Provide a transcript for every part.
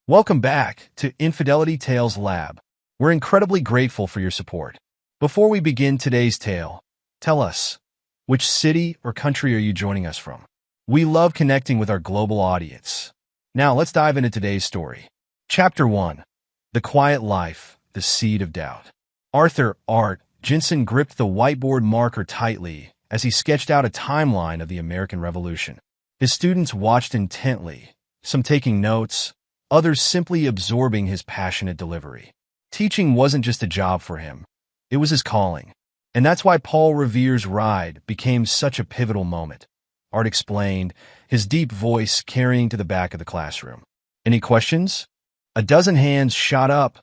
Welcome back to Infidelity Tales Lab. We're incredibly grateful for your support. Before we begin today's tale, tell us, which city or country are you joining us from? We love connecting with our global audience. Now let's dive into today's story. Chapter 1. The Quiet Life, the Seed of Doubt. Art Jensen gripped the whiteboard marker tightly as he sketched out a timeline of the American Revolution. His students watched intently, some taking notes, others simply absorbing his passionate delivery. Teaching wasn't just a job for him, it was his calling. And that's why Paul Revere's ride became such a pivotal moment. Art explained, his deep voice carrying to the back of the classroom. Any questions? A dozen hands shot up,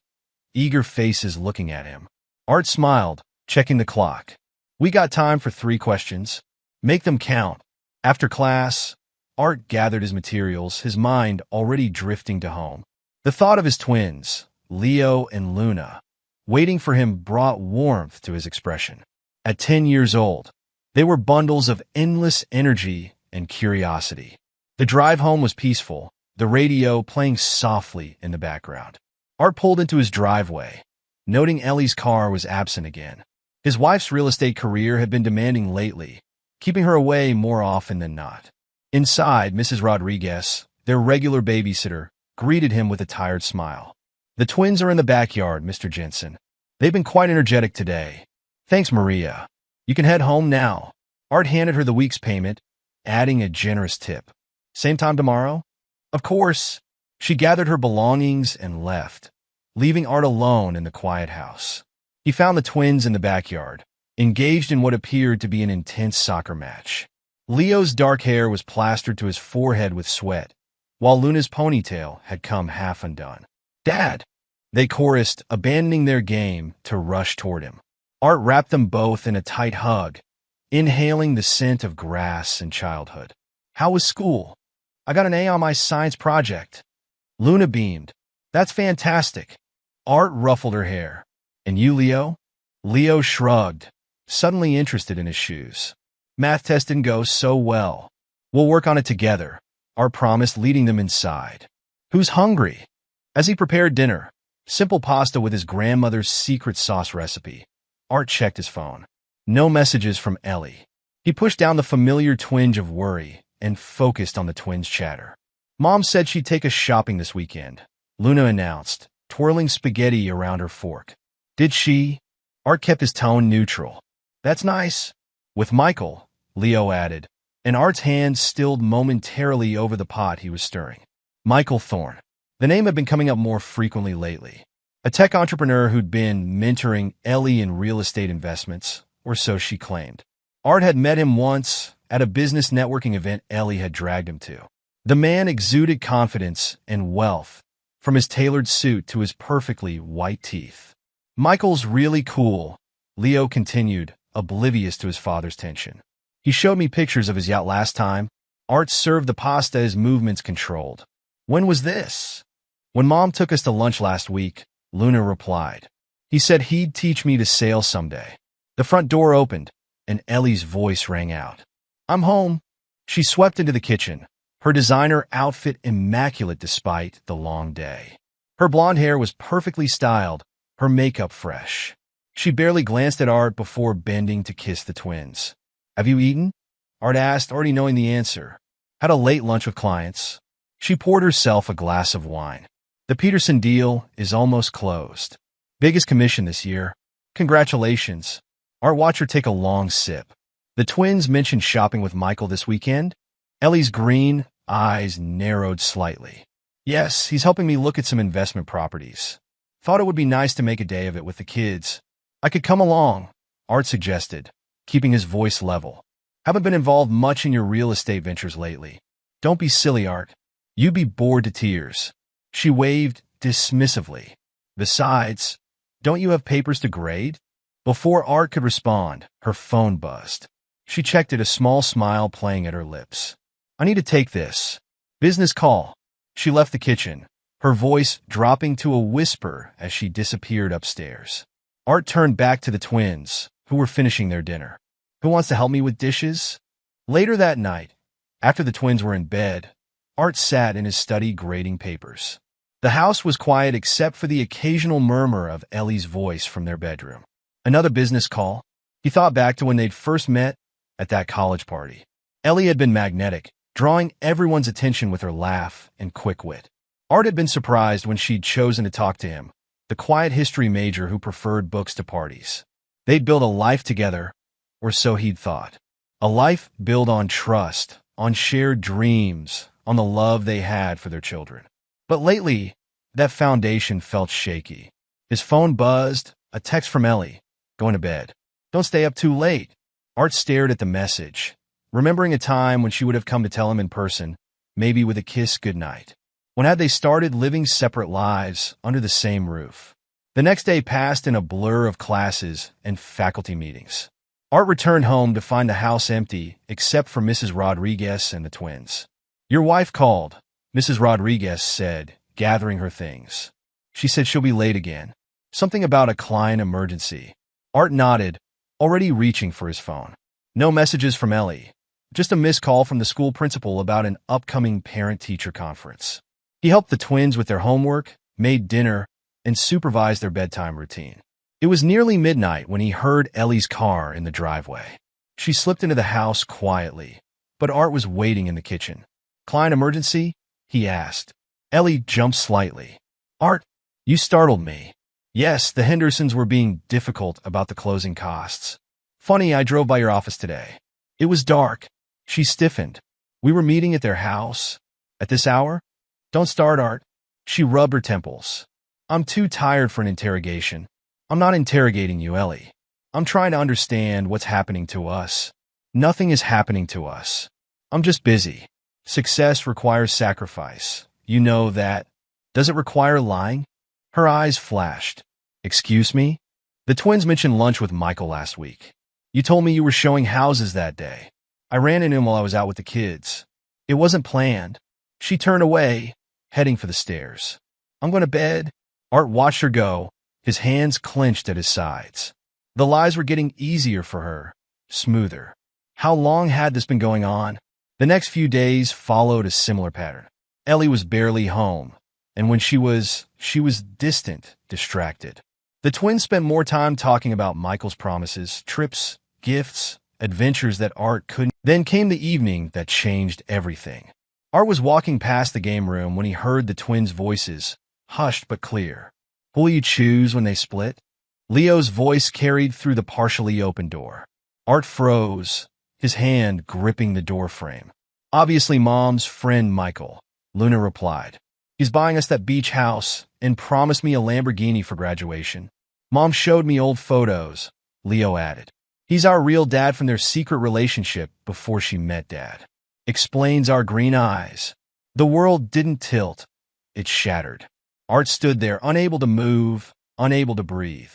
eager faces looking at him. Art smiled, checking the clock. We got time for 3 questions. Make them count. After class, Art gathered his materials, his mind already drifting to home. The thought of his twins, Leo and Luna, waiting for him brought warmth to his expression. At 10 years old, they were bundles of endless energy and curiosity. The drive home was peaceful, the radio playing softly in the background. Art pulled into his driveway, noting Ellie's car was absent again. His wife's real estate career had been demanding lately, keeping her away more often than not. Inside, Mrs. Rodriguez, their regular babysitter, greeted him with a tired smile. The twins are in the backyard, Mr. Jensen. They've been quite energetic today. Thanks, Maria. You can head home now. Art handed her the week's payment, adding a generous tip. Same time tomorrow? Of course. She gathered her belongings and left, leaving Art alone in the quiet house. He found the twins in the backyard, engaged in what appeared to be an intense soccer match. Leo's dark hair was plastered to his forehead with sweat, while Luna's ponytail had come half undone. Dad! They chorused, abandoning their game to rush toward him. Art wrapped them both in a tight hug, inhaling the scent of grass and childhood. How was school? I got an A on my science project. Luna beamed. That's fantastic. Art ruffled her hair. And you, Leo? Leo shrugged, suddenly interested in his shoes. Math test didn't go so well. We'll work on it together, Art promised, leading them inside. Who's hungry? As he prepared dinner, simple pasta with his grandmother's secret sauce recipe, Art checked his phone. No messages from Ellie. He pushed down the familiar twinge of worry and focused on the twins' chatter. Mom said she'd take us shopping this weekend, Luna announced, twirling spaghetti around her fork. Did she? Art kept his tone neutral. That's nice. With Michael, Leo added, and Art's hand stilled momentarily over the pot he was stirring. Michael Thorne. The name had been coming up more frequently lately. A tech entrepreneur who'd been mentoring Ellie in real estate investments, or so she claimed. Art had met him once at a business networking event Ellie had dragged him to. The man exuded confidence and wealth, from his tailored suit to his perfectly white teeth. Michael's really cool, Leo continued, oblivious to his father's tension. He showed me pictures of his yacht last time. Art served the pasta, his movements controlled. When was this? When Mom took us to lunch last week, Luna replied. He said he'd teach me to sail someday. The front door opened, and Ellie's voice rang out. I'm home. She swept into the kitchen, her designer outfit immaculate despite the long day. Her blonde hair was perfectly styled, her makeup fresh. She barely glanced at Art before bending to kiss the twins. Have you eaten? Art asked, already knowing the answer. Had a late lunch with clients. She poured herself a glass of wine. The Peterson deal is almost closed. Biggest commission this year. Congratulations. Art watched her take a long sip. The twins mentioned shopping with Michael this weekend. Ellie's green eyes narrowed slightly. Yes, he's helping me look at some investment properties. Thought it would be nice to make a day of it with the kids. I could come along, Art suggested, keeping his voice level. Haven't been involved much in your real estate ventures lately. Don't be silly, Art. You'd be bored to tears. She waved dismissively. Besides, don't you have papers to grade? Before Art could respond, her phone buzzed. She checked it, a small smile playing at her lips. I need to take this. Business call. She left the kitchen, her voice dropping to a whisper as she disappeared upstairs. Art turned back to the twins, who were finishing their dinner. Who wants to help me with dishes? Later that night, after the twins were in bed, Art sat in his study grading papers. The house was quiet except for the occasional murmur of Ellie's voice from their bedroom. Another business call? He thought back to when they'd first met at that college party. Ellie had been magnetic, drawing everyone's attention with her laugh and quick wit. Art had been surprised when she'd chosen to talk to him, the quiet history major who preferred books to parties. They'd build a life together, or so he'd thought. A life built on trust, on shared dreams, on the love they had for their children. But lately, that foundation felt shaky. His phone buzzed, a text from Ellie. Going to bed. Don't stay up too late. Art stared at the message, remembering a time when she would have come to tell him in person, maybe with a kiss goodnight. When had they started living separate lives under the same roof? The next day passed in a blur of classes and faculty meetings. Art returned home to find the house empty except for Mrs. Rodriguez and the twins. Your wife called, Mrs. Rodriguez said, gathering her things. She said she'll be late again. Something about a client emergency. Art nodded, already reaching for his phone. No messages from Ellie. Just a missed call from the school principal about an upcoming parent-teacher conference. He helped the twins with their homework, made dinner, and supervised their bedtime routine. It was nearly midnight when he heard Ellie's car in the driveway. She slipped into the house quietly, but Art was waiting in the kitchen. Client emergency? He asked. Ellie jumped slightly. Art, you startled me. Yes, the Hendersons were being difficult about the closing costs. Funny, I drove by your office today. It was dark. She stiffened. We were meeting at their house. At this hour? Don't start, Art. She rubbed her temples. I'm too tired for an interrogation. I'm not interrogating you, Ellie. I'm trying to understand what's happening to us. Nothing is happening to us. I'm just busy. Success requires sacrifice. You know that. Does it require lying? Her eyes flashed. Excuse me? The twins mentioned lunch with Michael last week. You told me you were showing houses that day. I ran into him while I was out with the kids. It wasn't planned. She turned away, heading for the stairs. I'm going to bed. Art watched her go, his hands clenched at his sides. The lies were getting easier for her, smoother. How long had this been going on? The next few days followed a similar pattern. Ellie was barely home, and when she was distant, distracted. The twins spent more time talking about Michael's promises, trips, gifts, adventures that Art couldn't. Then came the evening that changed everything. Art was walking past the game room when he heard the twins' voices, hushed but clear. Who will you choose when they split? Leo's voice carried through the partially open door. Art froze, his hand gripping the door frame. Obviously Mom's friend Michael, Luna replied. He's buying us that beach house and promised me a Lamborghini for graduation. Mom showed me old photos, Leo added. He's our real dad from their secret relationship before she met Dad. Explains our green eyes. The world didn't tilt. It shattered. Art stood there, unable to move, unable to breathe.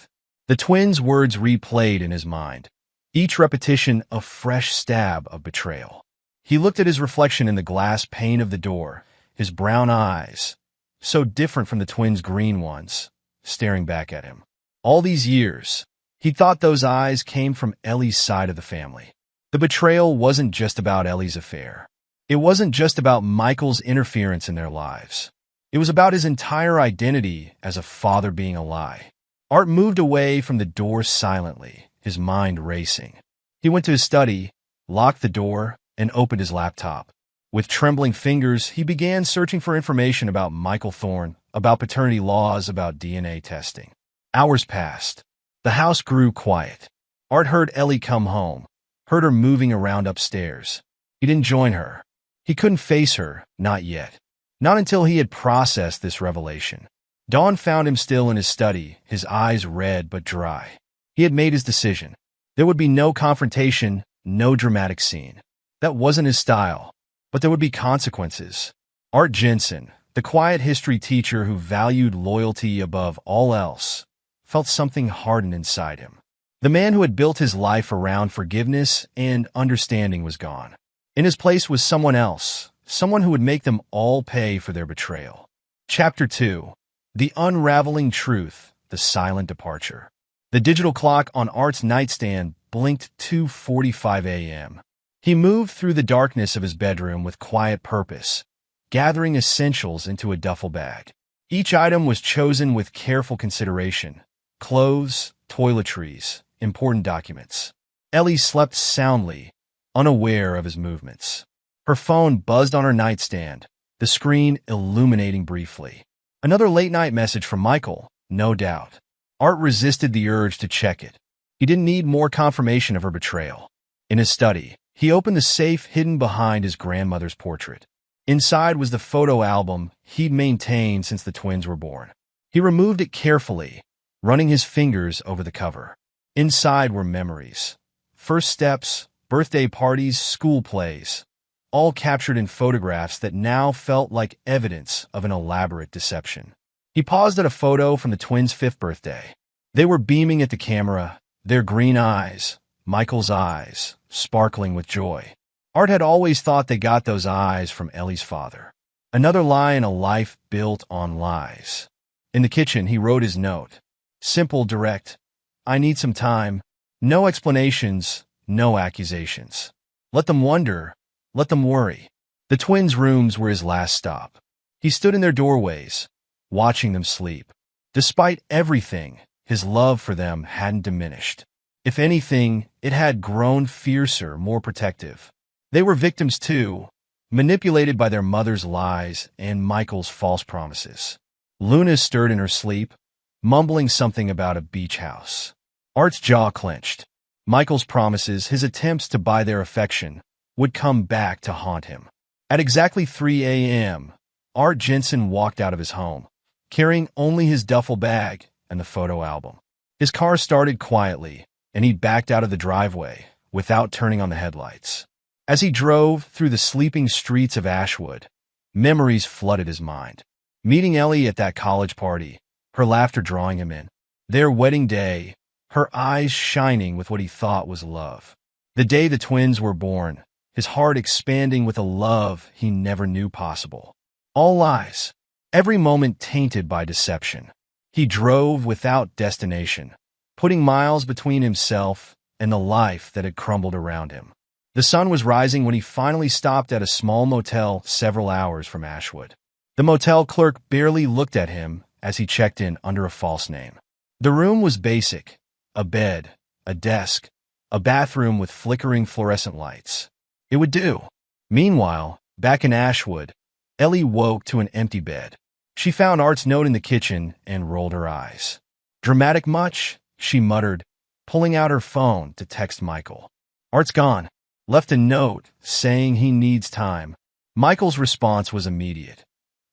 The twins' words replayed in his mind, each repetition a fresh stab of betrayal. He looked at his reflection in the glass pane of the door, his brown eyes, so different from the twins' green ones, staring back at him. All these years, he thought those eyes came from Ellie's side of the family. The betrayal wasn't just about Ellie's affair. It wasn't just about Michael's interference in their lives. It was about his entire identity as a father being a lie. Art moved away from the door silently, his mind racing. He went to his study, locked the door, and opened his laptop. With trembling fingers, he began searching for information about Michael Thorne, about paternity laws, about DNA testing. Hours passed. The house grew quiet. Art heard Ellie come home, heard her moving around upstairs. He didn't join her. He couldn't face her, not yet. Not until he had processed this revelation. Dawn found him still in his study, his eyes red but dry. He had made his decision. There would be no confrontation, no dramatic scene. That wasn't his style, but there would be consequences. Art Jensen, the quiet history teacher who valued loyalty above all else, felt something harden inside him. The man who had built his life around forgiveness and understanding was gone. In his place was someone else, someone who would make them all pay for their betrayal. Chapter 2. The Unraveling Truth, The Silent Departure. The digital clock on Art's nightstand blinked 2:45 a.m. He moved through the darkness of his bedroom with quiet purpose, gathering essentials into a duffel bag. Each item was chosen with careful consideration: clothes, toiletries, important documents. Ellie slept soundly, unaware of his movements. Her phone buzzed on her nightstand, the screen illuminating briefly. Another late-night message from Michael, no doubt. Art resisted the urge to check it. He didn't need more confirmation of her betrayal. In his study, he opened the safe hidden behind his grandmother's portrait. Inside was the photo album he'd maintained since the twins were born. He removed it carefully, running his fingers over the cover. Inside were memories. First steps, birthday parties, school plays, all captured in photographs that now felt like evidence of an elaborate deception. He paused at a photo from the twins' 5th birthday. They were beaming at the camera, their green eyes, Michael's eyes, sparkling with joy. Art had always thought they got those eyes from Ellie's father. Another lie in a life built on lies. In the kitchen, he wrote his note. Simple, direct. I need some time. No explanations, no accusations. Let them wonder. Let them worry. The twins' rooms were his last stop. He stood in their doorways, watching them sleep. Despite everything, his love for them hadn't diminished. If anything, it had grown fiercer, more protective. They were victims too, manipulated by their mother's lies and Michael's false promises. Luna stirred in her sleep, mumbling something about a beach house. Art's jaw clenched. Michael's promises, his attempts to buy their affection, would come back to haunt him. At exactly 3 a.m., Art Jensen walked out of his home, carrying only his duffel bag and the photo album. His car started quietly, and he backed out of the driveway without turning on the headlights. As he drove through the sleeping streets of Ashwood, memories flooded his mind. Meeting Ellie at that college party, her laughter drawing him in. Their wedding day, her eyes shining with what he thought was love. The day the twins were born, his heart expanding with a love he never knew possible. All lies, every moment tainted by deception. He drove without destination, putting miles between himself and the life that had crumbled around him. The sun was rising when he finally stopped at a small motel several hours from Ashwood. The motel clerk barely looked at him as he checked in under a false name. The room was basic: a bed, a desk, a bathroom with flickering fluorescent lights. It would do. Meanwhile, back in Ashwood, Ellie woke to an empty bed. She found Art's note in the kitchen and rolled her eyes. Dramatic much? She muttered, pulling out her phone to text Michael. Art's gone. Left a note saying he needs time. Michael's response was immediate.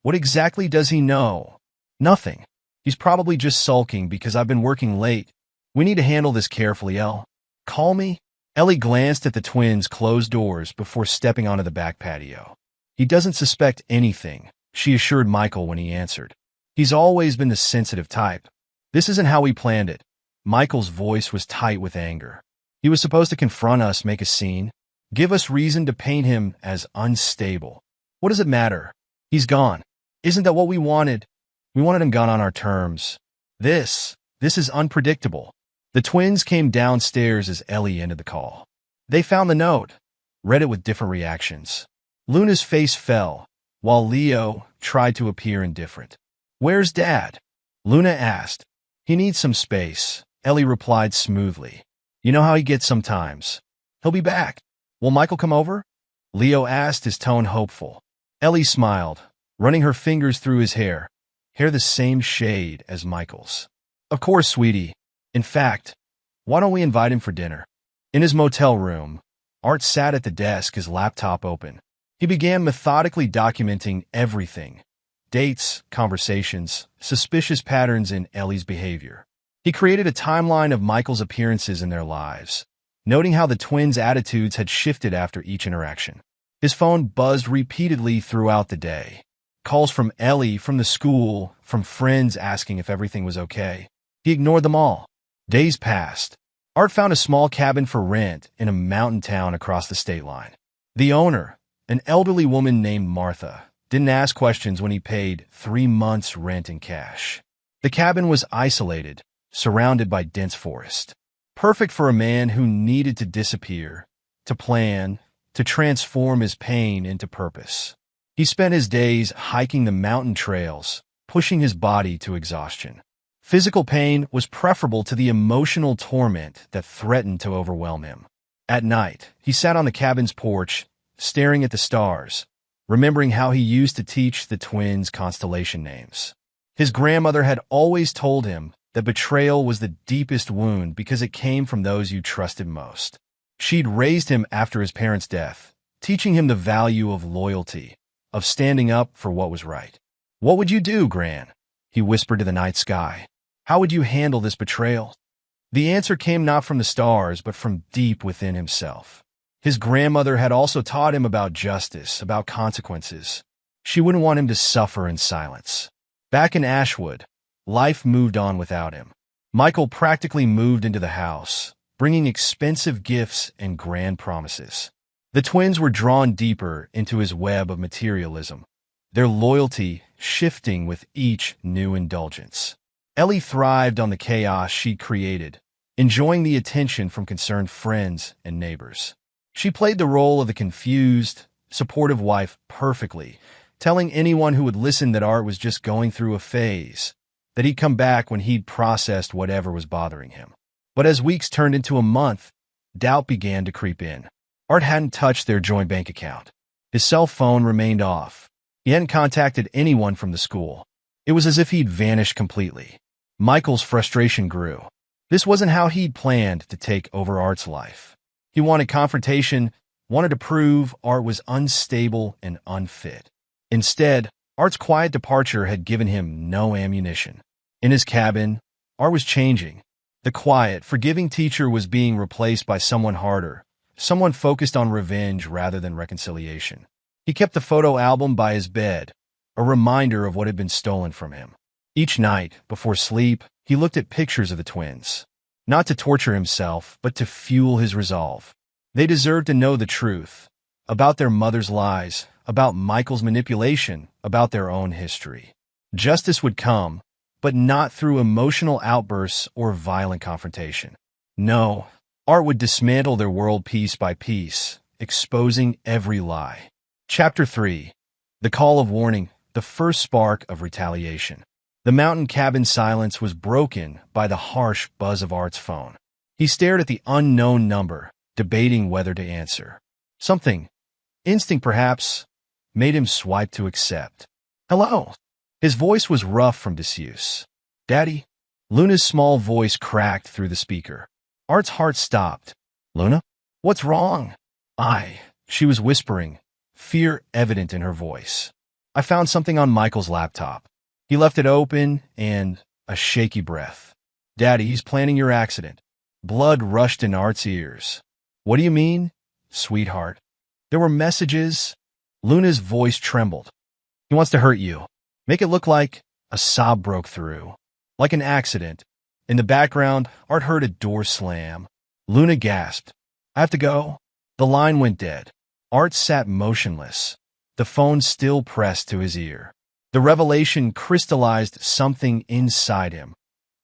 What exactly does he know? Nothing. He's probably just sulking because I've been working late. We need to handle this carefully, Elle. Call me? Ellie glanced at the twins' closed doors before stepping onto the back patio. He doesn't suspect anything, she assured Michael when he answered. He's always been the sensitive type. This isn't how we planned it. Michael's voice was tight with anger. He was supposed to confront us, make a scene, give us reason to paint him as unstable. What does it matter? He's gone. Isn't that what we wanted? We wanted him gone on our terms. This is unpredictable. The twins came downstairs as Ellie ended the call. They found the note, read it with different reactions. Luna's face fell, while Leo tried to appear indifferent. Where's Dad? Luna asked. He needs some space, Ellie replied smoothly. You know how he gets sometimes. He'll be back. Will Michael come over? Leo asked, his tone hopeful. Ellie smiled, running her fingers through his hair the same shade as Michael's. Of course, sweetie. In fact, why don't we invite him for dinner? In his motel room, Art sat at the desk, his laptop open. He began methodically documenting everything: dates, conversations, suspicious patterns in Ellie's behavior. He created a timeline of Michael's appearances in their lives, noting how the twins' attitudes had shifted after each interaction. His phone buzzed repeatedly throughout the day. Calls from Ellie, from the school, from friends asking if everything was okay. He ignored them all. Days passed. Art found a small cabin for rent in a mountain town across the state line. The owner, an elderly woman named Martha, didn't ask questions when he paid 3 months' rent in cash. The cabin was isolated, surrounded by dense forest. Perfect for a man who needed to disappear, to plan, to transform his pain into purpose. He spent his days hiking the mountain trails, pushing his body to exhaustion. Physical pain was preferable to the emotional torment that threatened to overwhelm him. At night, he sat on the cabin's porch, staring at the stars, remembering how he used to teach the twins constellation names. His grandmother had always told him that betrayal was the deepest wound because it came from those you trusted most. She'd raised him after his parents' death, teaching him the value of loyalty, of standing up for what was right. "What would you do, Gran?" he whispered to the night sky. "How would you handle this betrayal?" The answer came not from the stars, but from deep within himself. His grandmother had also taught him about justice, about consequences. She wouldn't want him to suffer in silence. Back in Ashwood, life moved on without him. Michael practically moved into the house, bringing expensive gifts and grand promises. The twins were drawn deeper into his web of materialism, their loyalty shifting with each new indulgence. Ellie thrived on the chaos she created, enjoying the attention from concerned friends and neighbors. She played the role of the confused, supportive wife perfectly, telling anyone who would listen that Art was just going through a phase, that he'd come back when he'd processed whatever was bothering him. But as weeks turned into a month, doubt began to creep in. Art hadn't touched their joint bank account. His cell phone remained off. He hadn't contacted anyone from the school. It was as if he'd vanished completely. Michael's frustration grew. This wasn't how he'd planned to take over Art's life. He wanted confrontation, wanted to prove Art was unstable and unfit. Instead, Art's quiet departure had given him no ammunition. In his cabin, Art was changing. The quiet, forgiving teacher was being replaced by someone harder, someone focused on revenge rather than reconciliation. He kept the photo album by his bed, a reminder of what had been stolen from him. Each night, before sleep, he looked at pictures of the twins, not to torture himself, but to fuel his resolve. They deserved to know the truth, about their mother's lies, about Michael's manipulation, about their own history. Justice would come, but not through emotional outbursts or violent confrontation. No, Art would dismantle their world piece by piece, exposing every lie. Chapter 3. The Call of Warning, the first spark of retaliation. The mountain cabin silence was broken by the harsh buzz of Art's phone. He stared at the unknown number, debating whether to answer. Something, instinct perhaps, made him swipe to accept. "Hello." His voice was rough from disuse. "Daddy?" Luna's small voice cracked through the speaker. Art's heart stopped. "Luna? What's wrong?" She was whispering, fear evident in her voice. "I found something on Michael's laptop." He left it open and a shaky breath. "Daddy, he's planning your accident." Blood rushed in Art's ears. "What do you mean, sweetheart?" "There were messages." Luna's voice trembled. "He wants to hurt you. Make it look like—" A sob broke through. "Like an accident." In the background, Art heard a door slam. Luna gasped. "I have to go." The line went dead. Art sat motionless, the phone still pressed to his ear. The revelation crystallized something inside him,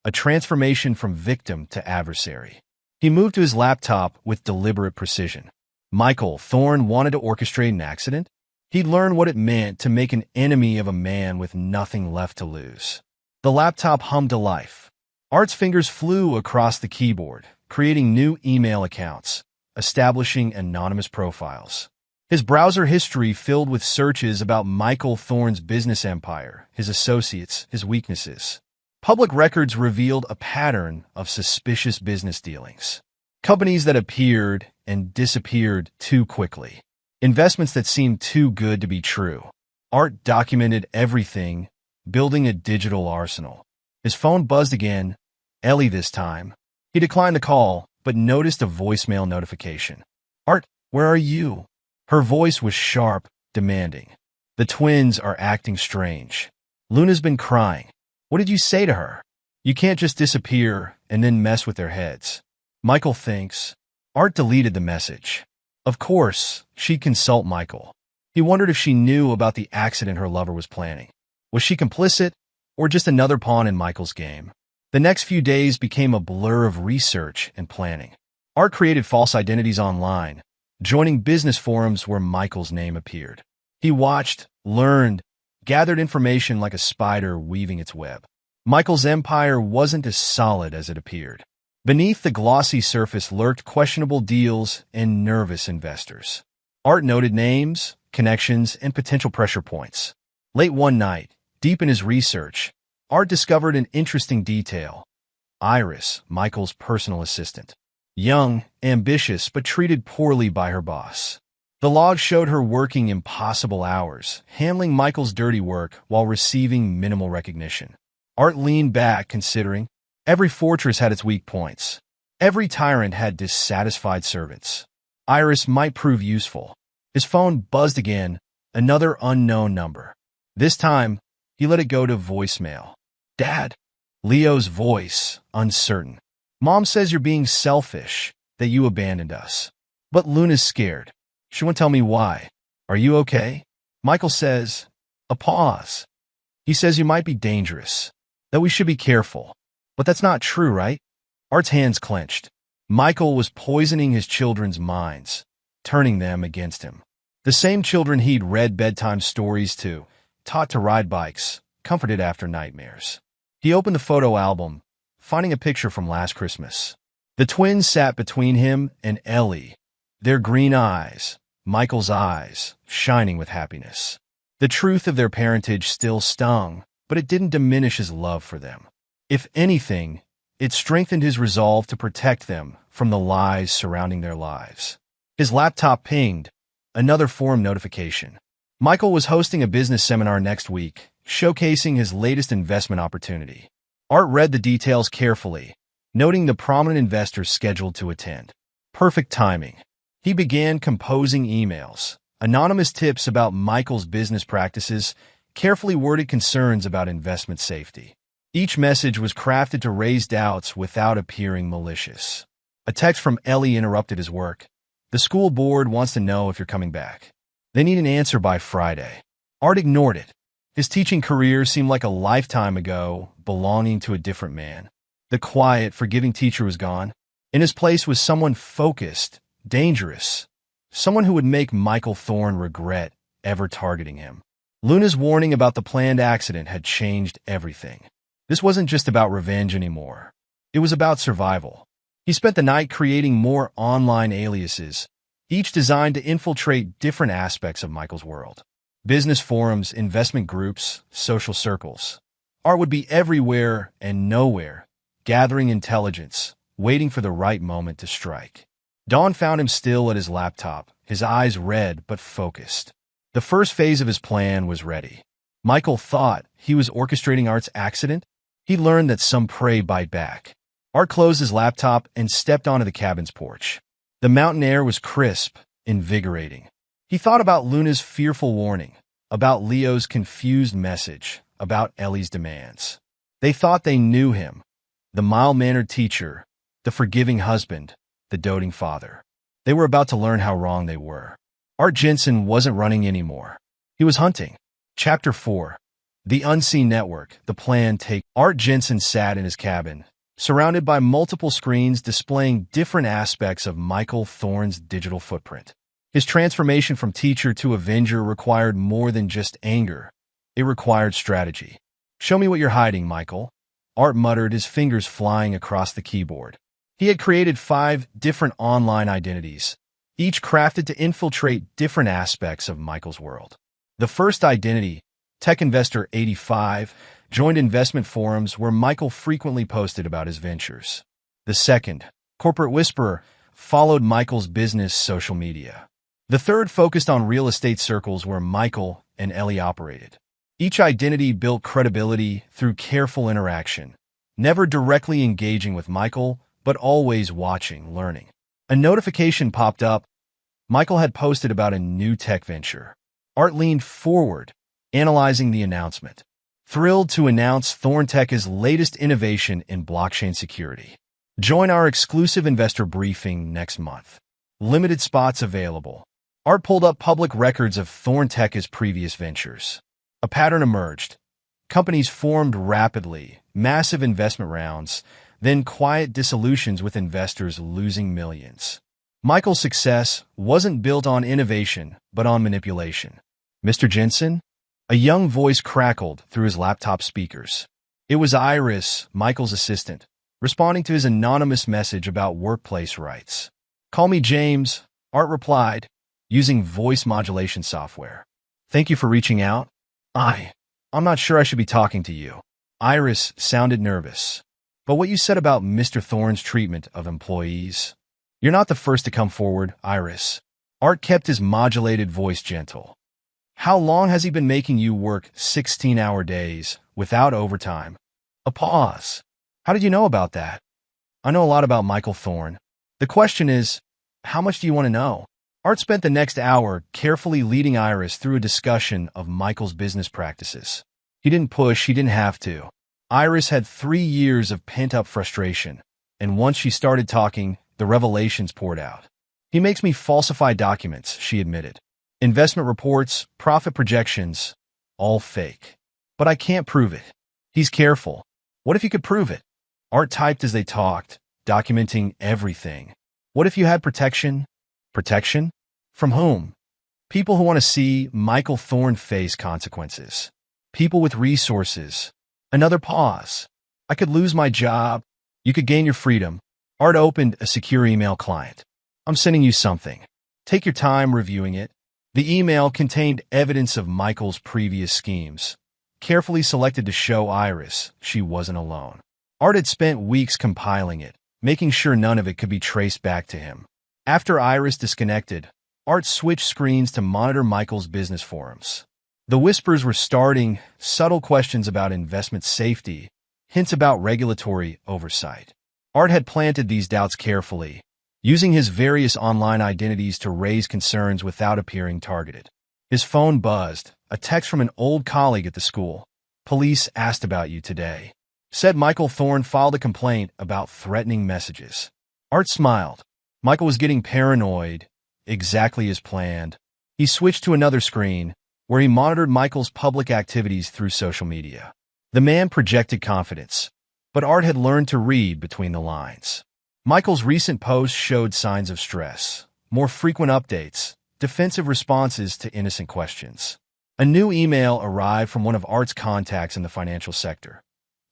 a transformation from victim to adversary. He moved to his laptop with deliberate precision. Michael Thorne wanted to orchestrate an accident? He'd learned what it meant to make an enemy of a man with nothing left to lose. The laptop hummed to life. Art's fingers flew across the keyboard, creating new email accounts, establishing anonymous profiles. His browser history filled with searches about Michael Thorne's business empire, his associates, his weaknesses. Public records revealed a pattern of suspicious business dealings. Companies that appeared and disappeared too quickly. Investments that seemed too good to be true. Art documented everything, building a digital arsenal. His phone buzzed again, Ellie this time. He declined the call, but noticed a voicemail notification. "Art, where are you?" Her voice was sharp, demanding. "The twins are acting strange. Luna's been crying." "What did you say to her?" "You can't just disappear and then mess with their heads. Michael thinks." Art deleted the message. Of course, she'd consult Michael. He wondered if she knew about the accident her lover was planning. Was she complicit, or just another pawn in Michael's game? The next few days became a blur of research and planning. Art created false identities online, joining business forums where Michael's name appeared. He watched, learned, gathered information like a spider weaving its web. Michael's empire wasn't as solid as it appeared. Beneath the glossy surface lurked questionable deals and nervous investors. Art noted names, connections, and potential pressure points. Late one night, deep in his research, Art discovered an interesting detail. Iris, Michael's personal assistant. Young, ambitious, but treated poorly by her boss. The log showed her working impossible hours, handling Michael's dirty work while receiving minimal recognition. Art leaned back, considering every fortress had its weak points. Every tyrant had dissatisfied servants. Iris might prove useful. His phone buzzed again, another unknown number. This time, he let it go to voicemail. Dad. Leo's voice, uncertain. Mom says you're being selfish, that you abandoned us. But Luna's scared. She won't tell me why. Are you okay? Michael says, a pause. He says you might be dangerous, that we should be careful. But that's not true, right? Art's hands clenched. Michael was poisoning his children's minds, turning them against him. The same children he'd read bedtime stories to, taught to ride bikes, comforted after nightmares. He opened the photo album, finding a picture from last Christmas. The twins sat between him and Ellie, their green eyes, Michael's eyes, shining with happiness. The truth of their parentage still stung, but it didn't diminish his love for them. If anything, it strengthened his resolve to protect them from the lies surrounding their lives. His laptop pinged, another forum notification. Michael was hosting a business seminar next week, showcasing his latest investment opportunity. Art read the details carefully, noting the prominent investors scheduled to attend. Perfect timing. He began composing emails, anonymous tips about Michael's business practices, carefully worded concerns about investment safety. Each message was crafted to raise doubts without appearing malicious. A text from Ellie interrupted his work. The school board wants to know if you're coming back. They need an answer by Friday. Art ignored it. His teaching career seemed like a lifetime ago, belonging to a different man. The quiet, forgiving teacher was gone. In his place was someone focused, dangerous, someone who would make Michael Thorne regret ever targeting him. Luna's warning about the planned accident had changed everything. This wasn't just about revenge anymore. It was about survival. He spent the night creating more online aliases, each designed to infiltrate different aspects of Michael's world. Business forums, investment groups, social circles. Art would be everywhere and nowhere, gathering intelligence, waiting for the right moment to strike. Dawn found him still at his laptop, his eyes red but focused. The first phase of his plan was ready. Michael thought he was orchestrating Art's accident. He learned that some prey bite back. Art closed his laptop and stepped onto the cabin's porch. The mountain air was crisp, invigorating. He thought about Luna's fearful warning, about Leo's confused message, about Ellie's demands. They thought they knew him, the mild-mannered teacher, the forgiving husband, the doting father. They were about to learn how wrong they were. Art Jensen wasn't running anymore. He was hunting. Chapter 4. The Unseen Network, the Plan Take. Art Jensen sat in his cabin, surrounded by multiple screens displaying different aspects of Michael Thorne's digital footprint. His transformation from teacher to avenger required more than just anger. It required strategy. Show me what you're hiding, Michael. Art muttered, his fingers flying across the keyboard. He had created 5 different online identities, each crafted to infiltrate different aspects of Michael's world. The first identity, Tech Investor 85, joined investment forums where Michael frequently posted about his ventures. The second, Corporate Whisperer, followed Michael's business social media. The third focused on real estate circles where Michael and Ellie operated. Each identity built credibility through careful interaction, never directly engaging with Michael, but always watching, learning. A notification popped up. Michael had posted about a new tech venture. Art leaned forward, analyzing the announcement. Thrilled to announce ThornTech's latest innovation in blockchain security. Join our exclusive investor briefing next month. Limited spots available. Art pulled up public records of ThornTech's previous ventures. A pattern emerged. Companies formed rapidly, massive investment rounds, then quiet dissolutions with investors losing millions. Michael's success wasn't built on innovation, but on manipulation. Mr. Jensen? A young voice crackled through his laptop speakers. It was Iris, Michael's assistant, responding to his anonymous message about workplace rights. "Call me James," Art replied, using voice modulation software. "Thank you for reaching out. I'm not sure I should be talking to you." Iris sounded nervous. "But what you said about Mr. Thorne's treatment of employees." "You're not the first to come forward, Iris." Art kept his modulated voice gentle. "How long has he been making you work 16-hour days without overtime?" A pause. "How did you know about that?" "I know a lot about Michael Thorne. The question is, how much do you want to know?" Art spent the next hour carefully leading Iris through a discussion of Michael's business practices. He didn't push, he didn't have to. Iris had 3 years of pent-up frustration, and once she started talking, the revelations poured out. "He makes me falsify documents," she admitted. "Investment reports, profit projections, all fake. But I can't prove it." "He's careful. What if you could prove it?" Art typed as they talked, documenting everything. "What if you had protection?" "Protection? From whom?" "People who want to see Michael Thorne face consequences. People with resources." Another pause. "I could lose my job. You could gain your freedom." Art opened a secure email client. "I'm sending you something. Take your time reviewing it." The email contained evidence of Michael's previous schemes, carefully selected to show Iris she wasn't alone. Art had spent weeks compiling it, making sure none of it could be traced back to him. After Iris disconnected, Art switched screens to monitor Michael's business forums. The whispers were starting, subtle questions about investment safety, hints about regulatory oversight. Art had planted these doubts carefully, using his various online identities to raise concerns without appearing targeted. His phone buzzed, a text from an old colleague at the school. "Police asked about you today. Said Michael Thorne filed a complaint about threatening messages." Art smiled. Michael was getting paranoid, exactly as planned. He switched to another screen, where he monitored Michael's public activities through social media. The man projected confidence, but Art had learned to read between the lines. Michael's recent posts showed signs of stress, more frequent updates, defensive responses to innocent questions. A new email arrived from one of Art's contacts in the financial sector.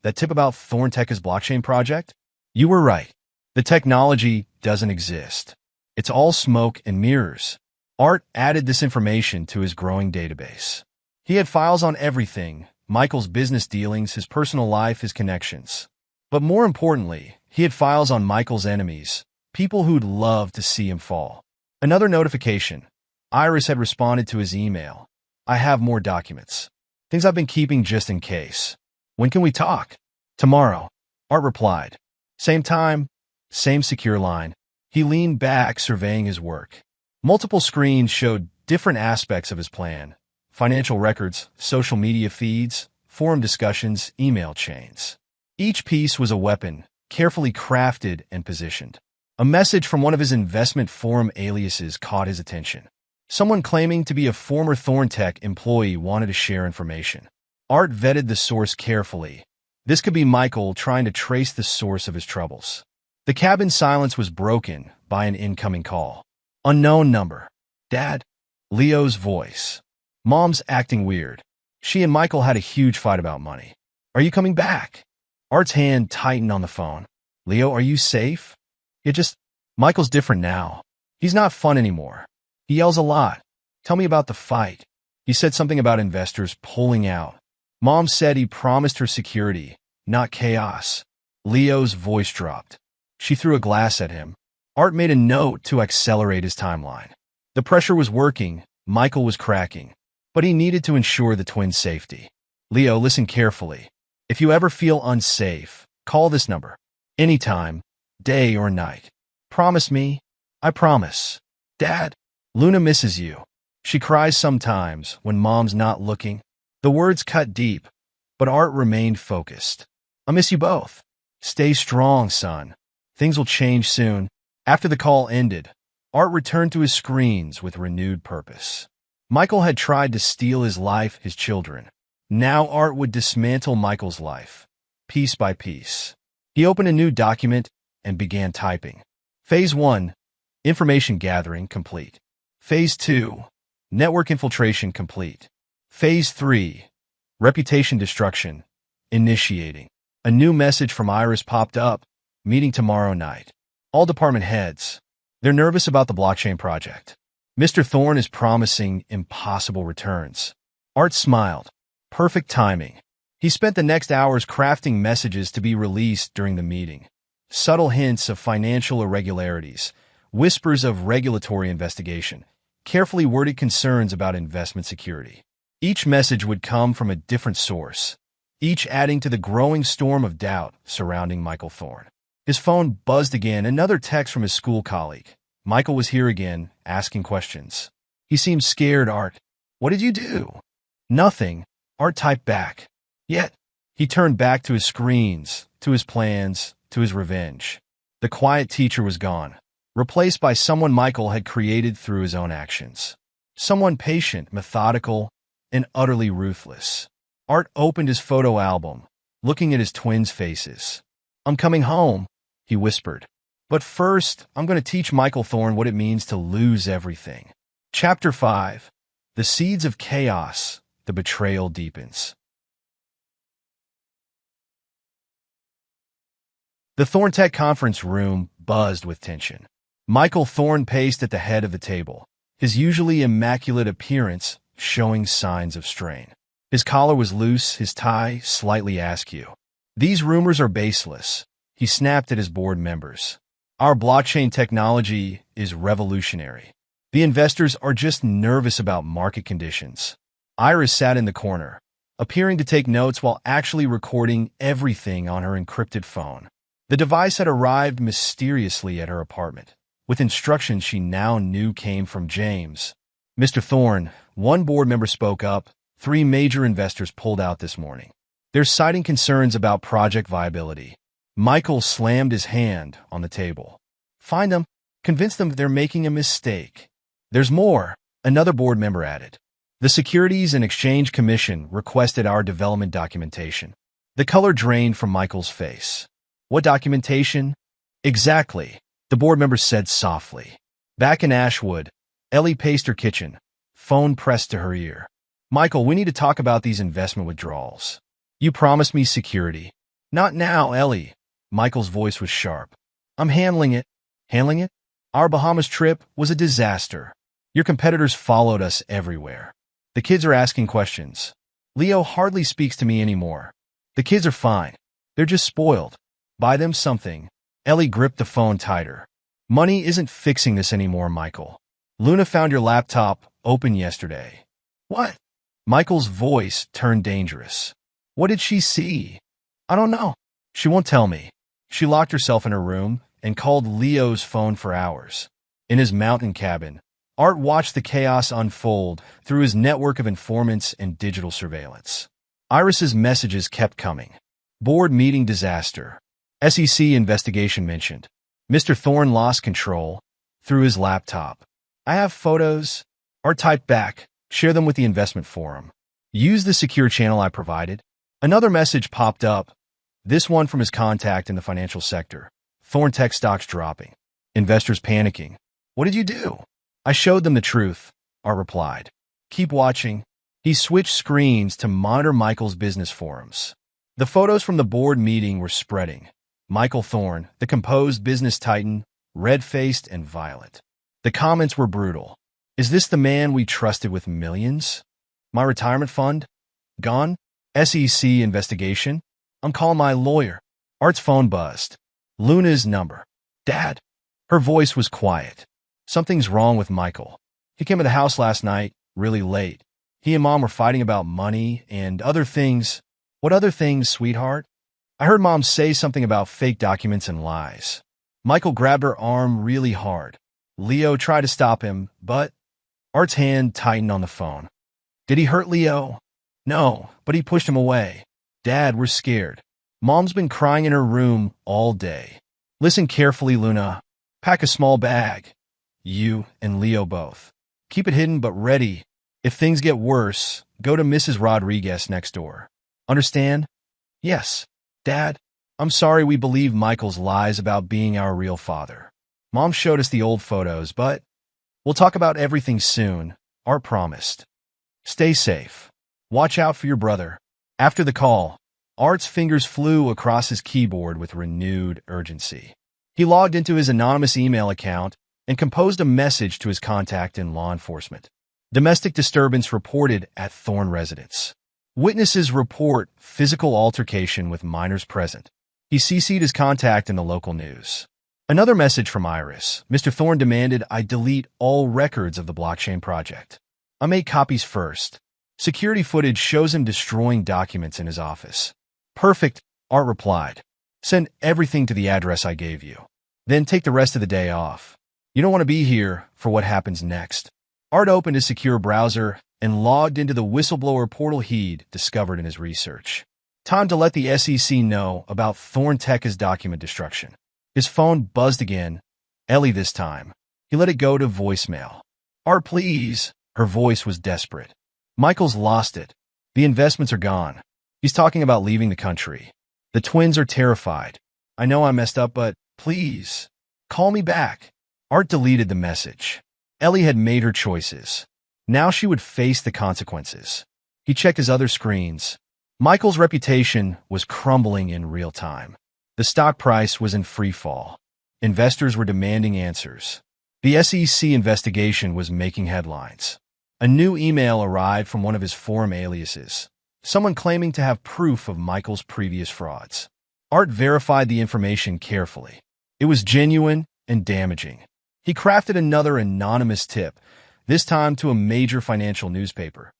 "That tip about Thorntech's blockchain project? You were right. The technology doesn't exist. It's all smoke and mirrors." Art added this information to his growing database. He had files on everything: Michael's business dealings, his personal life, his connections. But more importantly, he had files on Michael's enemies, people who'd love to see him fall. Another notification. Iris had responded to his email. "I have more documents. Things I've been keeping just in case. When can we talk?" "Tomorrow," Art replied. Same time, same secure line. He leaned back, surveying his work. Multiple screens showed different aspects of his plan: financial records, social media feeds, forum discussions, email chains. Each piece was a weapon, carefully crafted and positioned. A message from one of his investment forum aliases caught his attention. Someone claiming to be a former Thorntech employee wanted to share information. Art vetted the source carefully. This could be Michael trying to trace the source of his troubles. The cabin silence was broken by an incoming call. Unknown number. "Dad?" Leo's voice. "Mom's acting weird. She and Michael had a huge fight about money. Are you coming back?" Art's hand tightened on the phone. "Leo, are you safe?" Michael's different now. He's not fun anymore. He yells a lot. Tell me about the fight." He said something about investors pulling out. Mom said he promised her security, not chaos. Leo's voice dropped. She threw a glass at him. Art made a note to accelerate his timeline. The pressure was working. Michael was cracking. But he needed to ensure the twins' safety. "Leo, listen carefully. If you ever feel unsafe, call this number. Anytime, day or night. Promise me?" "I promise." "Dad, Luna misses you. She cries sometimes when Mom's not looking." The words cut deep, but Art remained focused. "I miss you both. Stay strong, son. Things will change soon." After the call ended, Art returned to his screens with renewed purpose. Michael had tried to steal his life, his children. Now Art would dismantle Michael's life, piece by piece. He opened a new document and began typing. Phase 1, information gathering complete. Phase 2, network infiltration complete. Phase 3. Reputation destruction. Initiating. A new message from Iris popped up. Meeting tomorrow night. All department heads. They're nervous about the blockchain project. Mr. Thorne is promising impossible returns. Art smiled. Perfect timing. He spent the next hours crafting messages to be released during the meeting. Subtle hints of financial irregularities, whispers of regulatory investigation, carefully worded concerns about investment security. Each message would come from a different source, each adding to the growing storm of doubt surrounding Michael Thorne. His phone buzzed again, another text from his school colleague. Michael was here again, asking questions. He seemed scared. Art, what did you do? Nothing, Art typed back. Yet, he turned back to his screens, to his plans, to his revenge. The quiet teacher was gone, replaced by someone Michael had created through his own actions. Someone patient, methodical, and utterly ruthless. Art opened his photo album, looking at his twins' faces. I'm coming home, he whispered. But first, I'm going to teach Michael Thorne what it means to lose everything. Chapter 5. The Seeds of Chaos. The Betrayal Deepens. The Thorntech conference room buzzed with tension. Michael Thorne paced at the head of the table, his usually immaculate appearance showing signs of strain. His collar was loose, his tie slightly askew. These rumors are baseless, he snapped at his board members. Our blockchain technology is revolutionary. The investors are just nervous about market conditions. Iris sat in the corner, appearing to take notes while actually recording everything on her encrypted phone. The device had arrived mysteriously at her apartment, with instructions she now knew came from James. Mr. Thorne, one board member spoke up. 3 major investors pulled out this morning. They're citing concerns about project viability. Michael slammed his hand on the table. Find them. Convince them they're making a mistake. There's more, another board member added. The Securities and Exchange Commission requested our development documentation. The color drained from Michael's face. What documentation? Exactly, the board member said softly. Back in Ashwood, Ellie paced her kitchen, phone pressed to her ear. Michael, we need to talk about these investment withdrawals. You promised me security. Not now, Ellie. Michael's voice was sharp. I'm handling it. Handling it? Our Bahamas trip was a disaster. Your competitors followed us everywhere. The kids are asking questions. Leo hardly speaks to me anymore. The kids are fine. They're just spoiled. Buy them something. Ellie gripped the phone tighter. Money isn't fixing this anymore, Michael. Luna found your laptop open yesterday. What? Michael's voice turned dangerous. What did she see? I don't know. She won't tell me. She locked herself in her room and called Leo's phone for hours. In his mountain cabin, Art watched the chaos unfold through his network of informants and digital surveillance. Iris's messages kept coming. Board meeting disaster. SEC investigation mentioned. Mr. Thorne lost control through his laptop. I have photos. Art typed back. Share them with the investment forum. Use the secure channel I provided. Another message popped up. This one from his contact in the financial sector. Thorntech stocks dropping. Investors panicking. What did you do? I showed them the truth, Art replied. Keep watching. He switched screens to monitor Michael's business forums. The photos from the board meeting were spreading. Michael Thorne, the composed business titan, red-faced and violent. The comments were brutal. Is this the man we trusted with millions? My retirement fund? Gone? SEC investigation? I'm calling my lawyer. Art's phone buzzed. Luna's number. Dad. Her voice was quiet. Something's wrong with Michael. He came to the house last night, really late. He and Mom were fighting about money and other things. What other things, sweetheart? I heard Mom say something about fake documents and lies. Michael grabbed her arm really hard. Leo tried to stop him, but Art's hand tightened on the phone. Did he hurt Leo? No, but he pushed him away. Dad, we're scared. Mom's been crying in her room all day. Listen carefully, Luna. Pack a small bag. You and Leo both. Keep it hidden but ready. If things get worse, go to Mrs. Rodriguez next door. Understand? Yes. Dad, I'm sorry we believed Michael's lies about being our real father. Mom showed us the old photos, but we'll talk about everything soon. Art promised. Stay safe. Watch out for your brother. After the call, Art's fingers flew across his keyboard with renewed urgency. He logged into his anonymous email account and composed a message to his contact in law enforcement. Domestic disturbance reported at Thorn residence. Witnesses report physical altercation with minors present. He CC'd his contact in the local news. Another message from Iris. Mr. Thorn demanded I delete all records of the blockchain project. I made copies first. Security footage shows him destroying documents in his office. Perfect, Art replied. Send everything to the address I gave you. Then take the rest of the day off. You don't want to be here for what happens next. Art opened his secure browser and logged into the whistleblower portal he'd discovered in his research. Time to let the SEC know about Thorntech's document destruction. His phone buzzed again. Ellie this time. He let it go to voicemail. Art, please. Her voice was desperate. Michael's lost it. The investments are gone. He's talking about leaving the country. The twins are terrified. I know I messed up, but please, call me back. Art deleted the message. Ellie had made her choices. Now she would face the consequences. He checked his other screens. Michael's reputation was crumbling in real time. The stock price was in free fall. Investors were demanding answers. The SEC investigation was making headlines. A new email arrived from one of his forum aliases, someone claiming to have proof of Michael's previous frauds. Art verified the information carefully. It was genuine and damaging. He crafted another anonymous tip, this time to a major financial newspaper.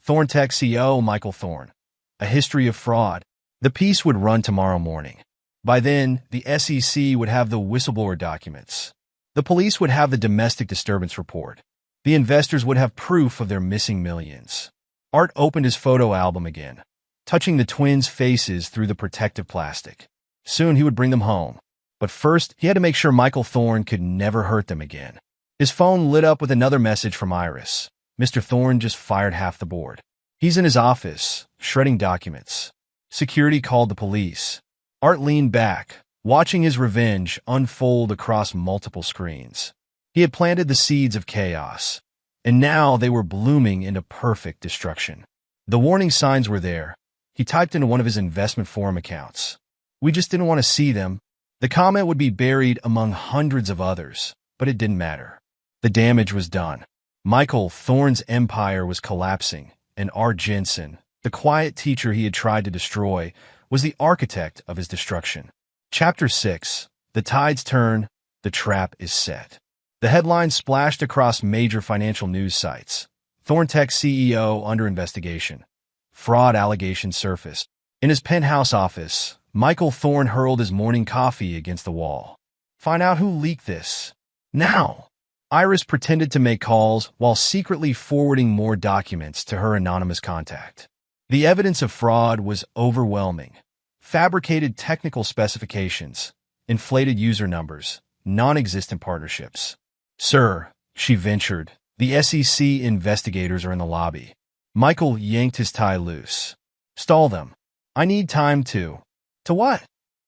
Thorntech CEO Michael Thorn. A history of fraud. The piece would run tomorrow morning. By then, the SEC would have the whistleblower documents. The police would have the domestic disturbance report. The investors would have proof of their missing millions. Art opened his photo album again, touching the twins' faces through the protective plastic. Soon he would bring them home. But first, he had to make sure Michael Thorn could never hurt them again. His phone lit up with another message from Iris. Mr. Thorn just fired half the board. He's in his office, shredding documents. Security called the police. Art leaned back, watching his revenge unfold across multiple screens. He had planted the seeds of chaos, and now they were blooming into perfect destruction. The warning signs were there. He typed into one of his investment forum accounts. We just didn't want to see them. The comment would be buried among hundreds of others, but it didn't matter. The damage was done. Michael Thorn's empire was collapsing, and Art Jensen, the quiet teacher he had tried to destroy, was the architect of his destruction. Chapter 6. The tides turn, the trap is set. The headlines splashed across major financial news sites. Thorntech CEO under investigation. Fraud allegations surfaced. In his penthouse office, Michael Thorn hurled his morning coffee against the wall. Find out who leaked this. Now! Iris pretended to make calls while secretly forwarding more documents to her anonymous contact. The evidence of fraud was overwhelming. Fabricated technical specifications, inflated user numbers, non-existent partnerships. Sir, she ventured, the SEC investigators are in the lobby. Michael yanked his tie loose. Stall them. I need time to... To what?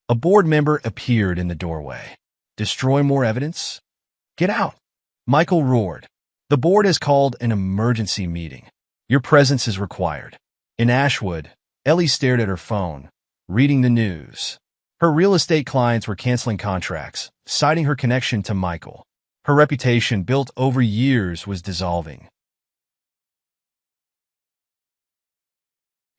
A board member appeared in the doorway. Destroy more evidence? Get out. Michael roared. The board has called an emergency meeting. Your presence is required. In Ashwood, Ellie stared at her phone, reading the news. Her real estate clients were canceling contracts, citing her connection to Michael. Her reputation, built over years, was dissolving.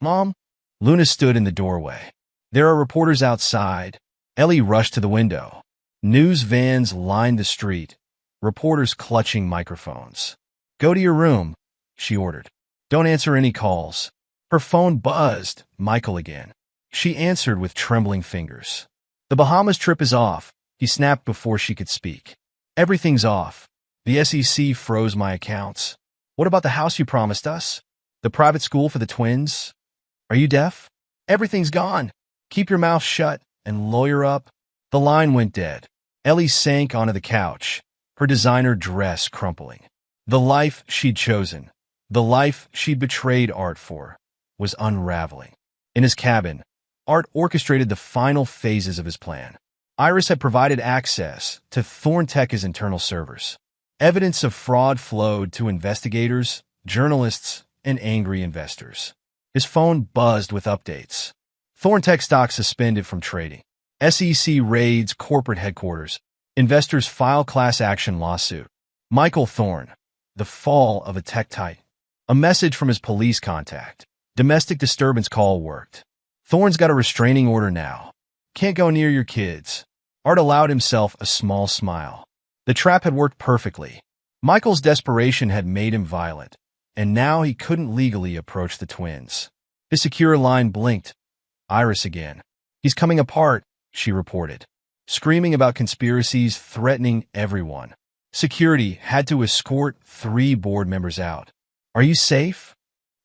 Mom? Luna stood in the doorway. There are reporters outside. Ellie rushed to the window. News vans lined the street, reporters clutching microphones. Go to your room, she ordered. Don't answer any calls. Her phone buzzed. Michael again. She answered with trembling fingers. The Bahamas trip is off, he snapped before she could speak. Everything's off. The SEC froze my accounts. What about the house you promised us? The private school for the twins? Are you deaf? Everything's gone. Keep your mouth shut and lawyer up. The line went dead. Ellie sank onto the couch, her designer dress crumpling. The life she'd chosen, the life she'd betrayed Art for, was unraveling. In his cabin, Art orchestrated the final phases of his plan. Iris had provided access to Thorntech's internal servers. Evidence of fraud flowed to investigators, journalists, and angry investors. His phone buzzed with updates. Thorn Tech stock suspended from trading. SEC raids corporate headquarters. Investors file class action lawsuit. Michael Thorn, the fall of a tech titan. A message from his police contact. Domestic disturbance call worked. Thorn's got a restraining order now. Can't go near your kids. Art allowed himself a small smile. The trap had worked perfectly. Michael's desperation had made him violent, and now he couldn't legally approach the twins. His secure line blinked. Iris again. He's coming apart, she reported, screaming about conspiracies threatening everyone. Security had to escort 3 board members out. Are you safe?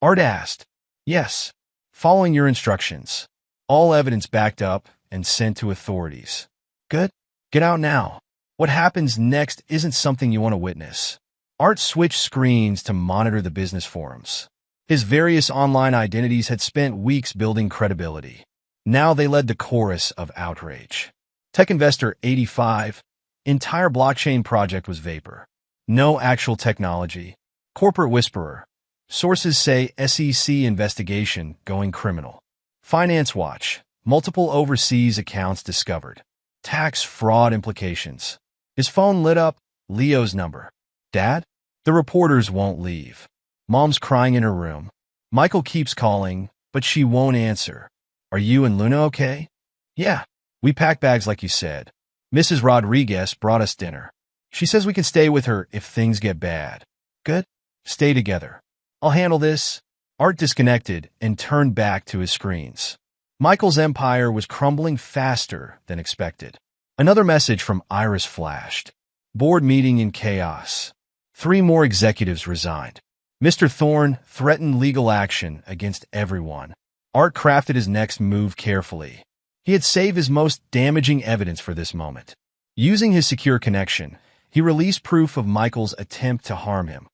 Art asked. Yes. Following your instructions. All evidence backed up and sent to authorities. Good. Get out now. What happens next isn't something you want to witness. Art switched screens to monitor the business forums. His various online identities had spent weeks building credibility. Now they led the chorus of outrage. Tech Investor 85. Entire blockchain project was vapor. No actual technology. Corporate whisperer. Sources say SEC investigation going criminal. Finance Watch. Multiple overseas accounts discovered. Tax fraud implications. His phone lit up. Leo's number. Dad? The reporters won't leave. Mom's crying in her room. Michael keeps calling, but she won't answer. Are you and Luna okay? Yeah. We packed bags like you said. Mrs. Rodriguez brought us dinner. She says we can stay with her if things get bad. Good? Stay together. I'll handle this. Art disconnected and turned back to his screens. Michael's empire was crumbling faster than expected. Another message from Iris flashed. Board meeting in chaos. 3 more executives resigned. Mr. Thorn threatened legal action against everyone. Art crafted his next move carefully. He had saved his most damaging evidence for this moment. Using his secure connection, he released proof of Michael's attempt to harm him.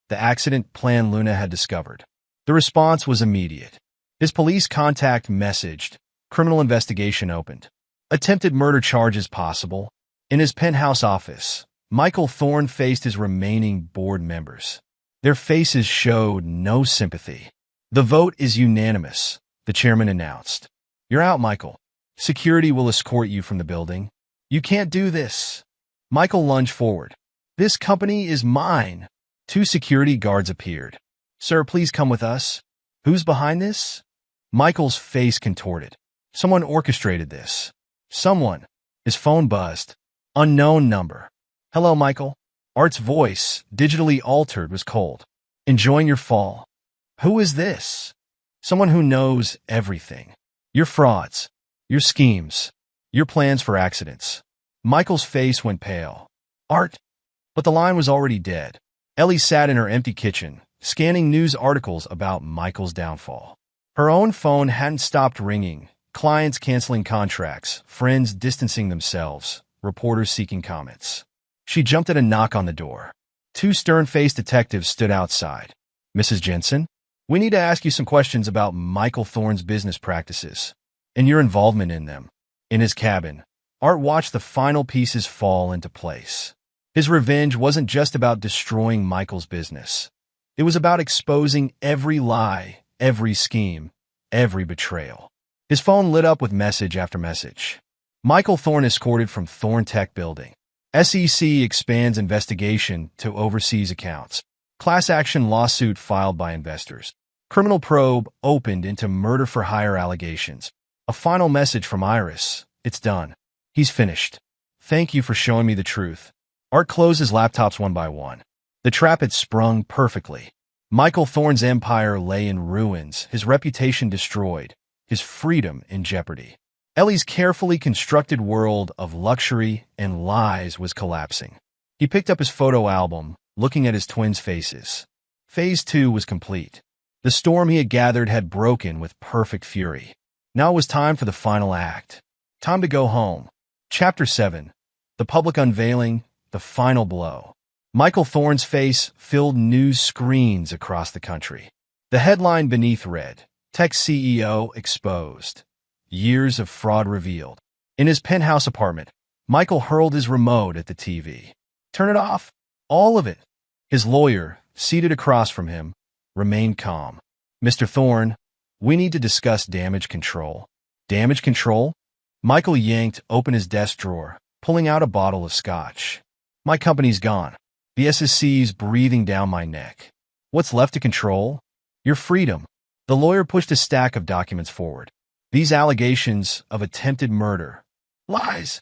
The accident plan Luna had discovered. The response was immediate. His police contact messaged. Criminal investigation opened. Attempted murder charges possible. In his penthouse office, Michael Thorn faced his remaining board members. Their faces showed no sympathy. The vote is unanimous, the chairman announced. You're out, Michael. Security will escort you from the building. You can't do this. Michael lunged forward. This company is mine. 2 security guards appeared. Sir, please come with us. Who's behind this? Michael's face contorted. Someone orchestrated this. Someone. His phone buzzed. Unknown number. Hello, Michael. Art's voice, digitally altered, was cold. Enjoying your fall. Who is this? Someone who knows everything. Your frauds. Your schemes. Your plans for accidents. Michael's face went pale. Art. But the line was already dead. Ellie sat in her empty kitchen, scanning news articles about Michael's downfall. Her own phone hadn't stopped ringing, clients canceling contracts, friends distancing themselves, reporters seeking comments. She jumped at a knock on the door. 2 stern-faced detectives stood outside. Mrs. Jensen? We need to ask you some questions about Michael Thorn's business practices and your involvement in them. In his cabin, Art watched the final pieces fall into place. His revenge wasn't just about destroying Michael's business. It was about exposing every lie, every scheme, every betrayal. His phone lit up with message after message. Michael Thorn escorted from Thorn Tech building. SEC expands investigation to overseas accounts. Class action lawsuit filed by investors. Criminal probe opened into murder-for-hire allegations. A final message from Iris. It's done. He's finished. Thank you for showing me the truth. Art closed his laptops one by one. The trap had sprung perfectly. Michael Thorn's empire lay in ruins, his reputation destroyed, his freedom in jeopardy. Ellie's carefully constructed world of luxury and lies was collapsing. He picked up his photo album, looking at his twins' faces. Phase 2 was complete. The storm he had gathered had broken with perfect fury. Now it was time for the final act. Time to go home. Chapter 7. The public unveiling, the final blow. Michael Thorn's face filled news screens across the country. The headline beneath read, Tech CEO exposed. Years of fraud revealed. In his penthouse apartment, Michael hurled his remote at the TV. Turn it off. All of it. His lawyer, seated across from him, remained calm. Mr. Thorn, We need to discuss damage control. Damage control? Michael yanked open his desk drawer, pulling out a bottle of scotch. My company's gone. The SSC's breathing down my neck. What's left to control? Your freedom. The lawyer pushed a stack of documents forward. These allegations of attempted murder. Lies.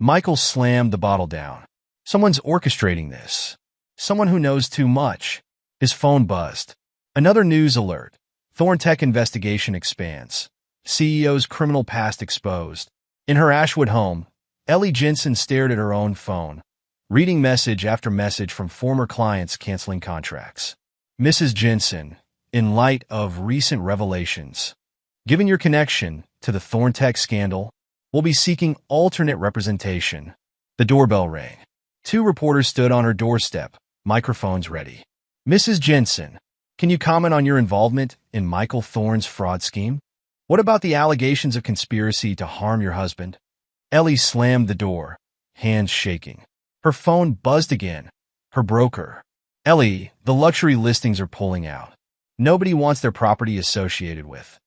Michael slammed the bottle down. Someone's orchestrating this. Someone who knows too much. His phone buzzed. Another news alert. Thorntech investigation expands. CEO's criminal past exposed. In her Ashwood home, Ellie Jensen stared at her own phone, reading message after message from former clients canceling contracts. Mrs. Jensen, in light of recent revelations, given your connection to the Thorntech scandal, will be seeking alternate representation. The doorbell rang. 2 reporters stood on her doorstep, microphones ready. Mrs. Jensen, can you comment on your involvement in Michael Thorne's fraud scheme? What about the allegations of conspiracy to harm your husband? Ellie slammed the door, hands shaking. Her phone buzzed again. Her broker. Ellie, the luxury listings are pulling out. Nobody wants their property associated with.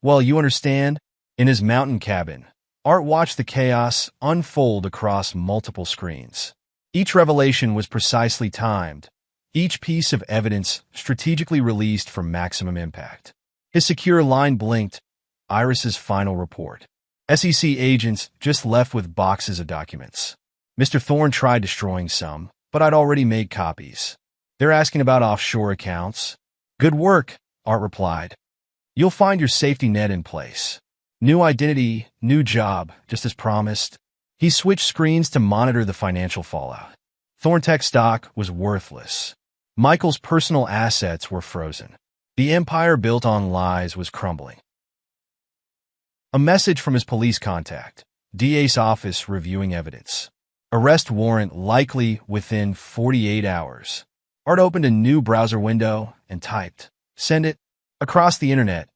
Well, you understand? In his mountain cabin, Art watched the chaos unfold across multiple screens. Each revelation was precisely timed, each piece of evidence strategically released for maximum impact. His secure line blinked. Iris's final report. SEC agents just left with boxes of documents. Mr. Thorne tried destroying some, but I'd already made copies. They're asking about offshore accounts. Good work, Art replied. You'll find your safety net in place. New identity, new job, just as promised. He switched screens to monitor the financial fallout. Thorntech stock was worthless. Michael's personal assets were frozen. The empire built on lies was crumbling. A message from his police contact. DA's office reviewing evidence. Arrest warrant likely within 48 hours. Art opened a new browser window and typed, "Send it." Across the internet,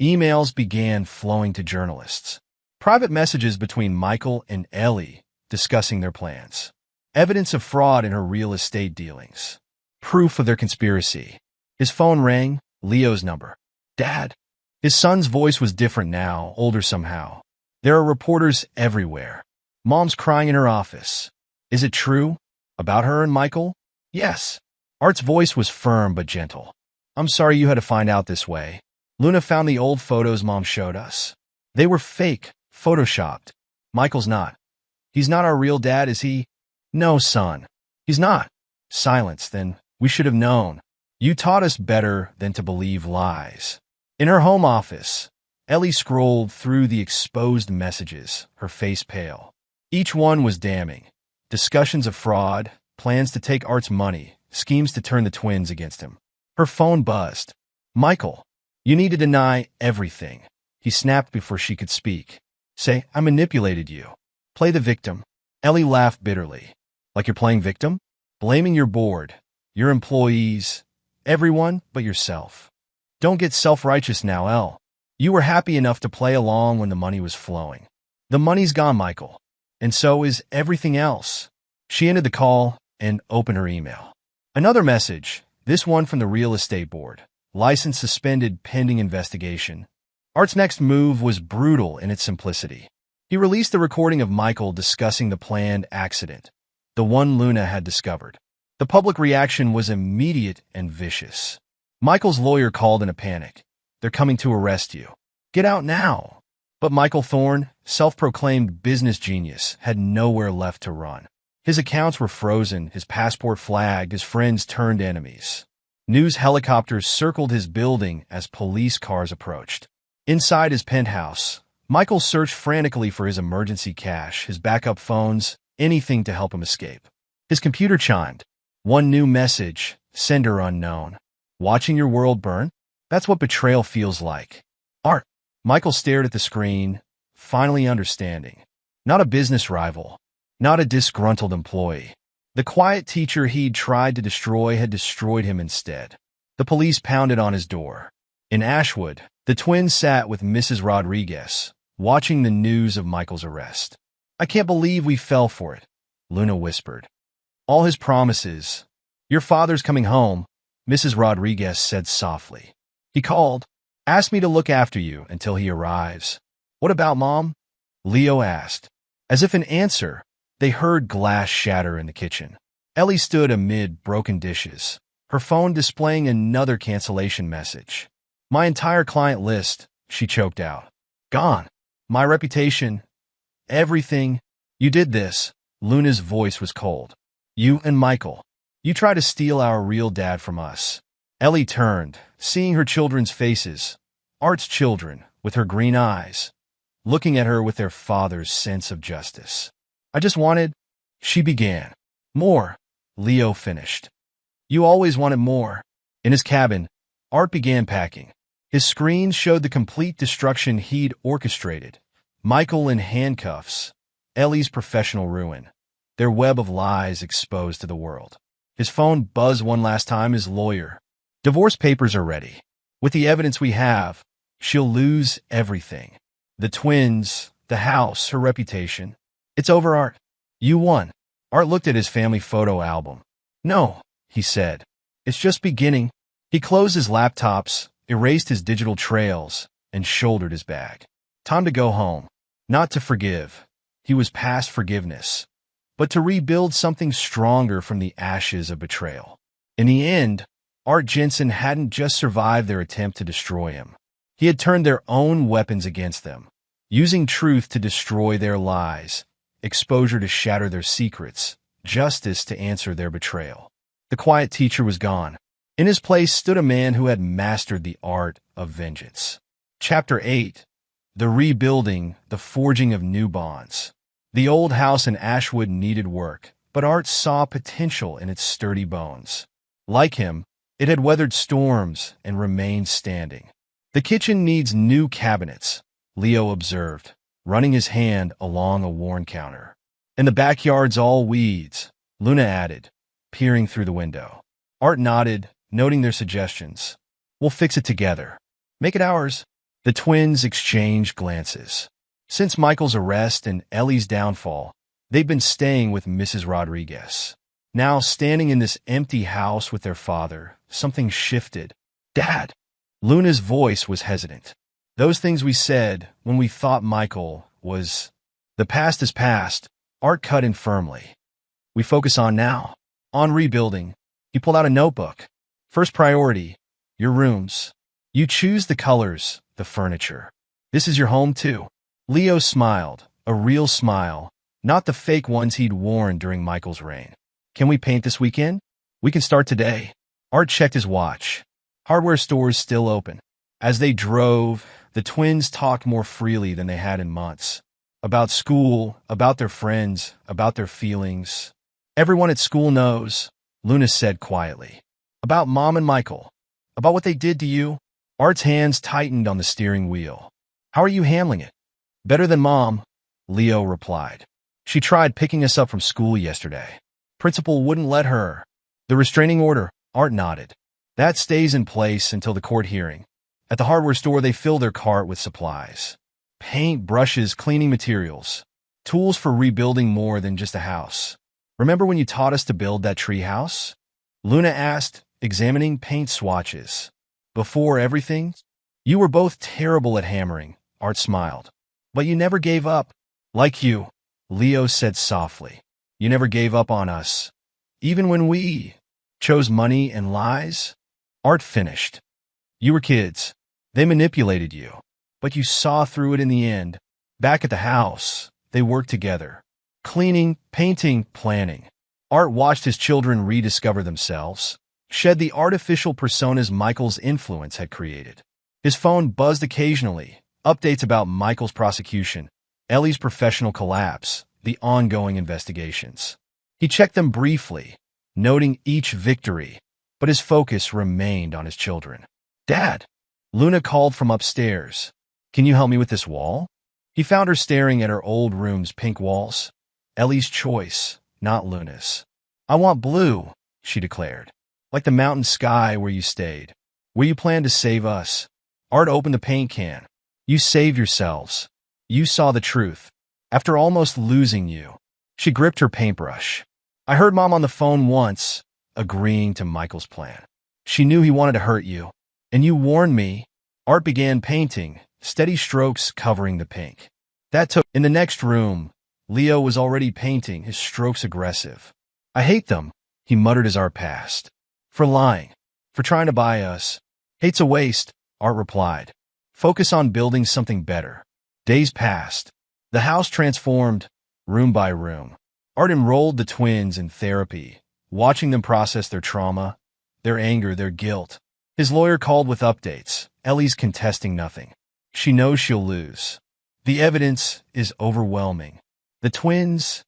emails began flowing to journalists. Private messages between Michael and Ellie discussing their plans. Evidence of fraud in her real estate dealings. Proof of their conspiracy. His phone rang, Leo's number. Dad. His son's voice was different now, older somehow. There are reporters everywhere. Mom's crying in her office. Is it true? About her and Michael? Yes. Art's voice was firm but gentle. I'm sorry you had to find out this way. Luna found the old photos Mom showed us. They were fake, photoshopped. Michael's not. He's not our real dad, is he? No, son. He's not. Silence, then. We should have known. You taught us better than to believe lies. In her home office, Ellie scrolled through the exposed messages, her face pale. Each one was damning. Discussions of fraud, plans to take Art's money, schemes to turn the twins against him. Her phone buzzed. Michael, you need to deny everything. He snapped before she could speak. Say, I manipulated you. Play the victim. Ellie laughed bitterly. Like you're playing victim? Blaming your board, your employees, everyone but yourself. Don't get self-righteous now, Elle. You were happy enough to play along when the money was flowing. The money's gone, Michael. And so is everything else. She ended the call and opened her email. Another message, this one from the real estate board. License suspended pending investigation. Art's next move was brutal in its simplicity. He released the recording of Michael discussing the planned accident, the one Luna had discovered. The public reaction was immediate and vicious. Michael's lawyer called in a panic. They're coming to arrest you. Get out now. But Michael Thorne, self-proclaimed business genius, had nowhere left to run. His accounts were frozen, his passport flagged, his friends turned enemies. News helicopters circled his building as police cars approached. Inside his penthouse, Michael searched frantically for his emergency cash, his backup phones, anything to help him escape. His computer chimed. One new message, sender unknown. Watching your world burn? That's what betrayal feels like. Art. Michael stared at the screen, finally understanding. Not a business rival. Not a disgruntled employee. The quiet teacher he'd tried to destroy had destroyed him instead. The police pounded on his door. In Ashwood, the twins sat with Mrs. Rodriguez, watching the news of Michael's arrest. I can't believe we fell for it, Luna whispered. All his promises. Your father's coming home, Mrs. Rodriguez said softly. He called. Ask me to look after you until he arrives. What about Mom? Leo asked. As if in answer, they heard glass shatter in the kitchen. Ellie stood amid broken dishes, her phone displaying another cancellation message. My entire client list, she choked out. Gone. My reputation. Everything. You did this. Luna's voice was cold. You and Michael. You tried to steal our real dad from us. Ellie turned, seeing her children's faces. Art's children, with her green eyes, looking at her with their father's sense of justice. I just wanted, she began. More, Leo finished. You always wanted more. In his cabin, Art began packing. His screens showed the complete destruction he'd orchestrated. Michael in handcuffs, Ellie's professional ruin, their web of lies exposed to the world. His phone buzzed one last time. His lawyer. Divorce papers are ready. With the evidence we have, she'll lose everything. The twins, the house, her reputation. It's over, Art. You won. Art looked at his family photo album. No, he said. It's just beginning. He closed his laptops, erased his digital trails, and shouldered his bag. Time to go home. Not to forgive. He was past forgiveness. But to rebuild something stronger from the ashes of betrayal. In the end, Art Jensen hadn't just survived their attempt to destroy him. He had turned their own weapons against them, using truth to destroy their lies, exposure to shatter their secrets, justice to answer their betrayal. The quiet teacher was gone. In his place stood a man who had mastered the art of vengeance. Chapter 8. The rebuilding, the forging of new bonds. The old house in Ashwood needed work, but Art saw potential in its sturdy bones. Like him, it had weathered storms and remained standing. The kitchen needs new cabinets, Leo observed, running his hand along a worn counter. And the backyard's all weeds, Luna added, peering through the window. Art nodded, noting their suggestions. We'll fix it together. Make it ours. The twins exchanged glances. Since Michael's arrest and Ellie's downfall, they'd been staying with Mrs. Rodriguez. Now, standing in this empty house with their father, something shifted. Dad! Luna's voice was hesitant. Those things we said when we thought Michael was... The past is past, Art cut in firmly. We focus on now. On rebuilding. He pulled out a notebook. First priority, your rooms. You choose the colors, the furniture. This is your home too. Leo smiled, a real smile, not the fake ones he'd worn during Michael's reign. Can we paint this weekend? We can start today. Art checked his watch. Hardware stores still open. As they drove, the twins talked more freely than they had in months. About school, about their friends, about their feelings. Everyone at school knows, Luna said quietly. About Mom and Michael. About what they did to you. Art's hands tightened on the steering wheel. How are you handling it? Better than Mom, Leo replied. She tried picking us up from school yesterday. Principal wouldn't let her. The restraining order, Art nodded. That stays in place until the court hearing. At the hardware store, they fill their cart with supplies. Paint, brushes, cleaning materials. Tools for rebuilding more than just a house. Remember when you taught us to build that tree house? Luna asked, examining paint swatches. Before everything? You were both terrible at hammering, Art smiled. But you never gave up. Like you, Leo said softly. You never gave up on us. Even when we chose money and lies? Art finished. You were kids. They manipulated you. But you saw through it in the end. Back at the house, they worked together. Cleaning, painting, planning. Art watched his children rediscover themselves, shed the artificial personas Michael's influence had created. His phone buzzed occasionally, updates about Michael's prosecution, Ellie's professional collapse, the ongoing investigations. He checked them briefly, noting each victory, but his focus remained on his children. Dad! Luna called from upstairs. Can you help me with this wall? He found her staring at her old room's pink walls. Ellie's choice, not Luna's. I want blue, she declared. Like the mountain sky where you stayed. Where you planned to save us. Art opened the paint can. You saved yourselves. You saw the truth. After almost losing you. She gripped her paintbrush. I heard Mom on the phone once, agreeing to Michael's plan. She knew he wanted to hurt you. And you warned me. Art began painting, steady strokes covering the pink. In the next room, Leo was already painting, his strokes aggressive. I hate them, he muttered as Art passed. For lying. For trying to buy us. Hate's a waste, Art replied. Focus on building something better. Days passed. The house transformed, room by room. Art enrolled the twins in therapy, watching them process their trauma, their anger, their guilt. His lawyer called with updates. Ellie's contesting nothing. She knows she'll lose. The evidence is overwhelming. The twins,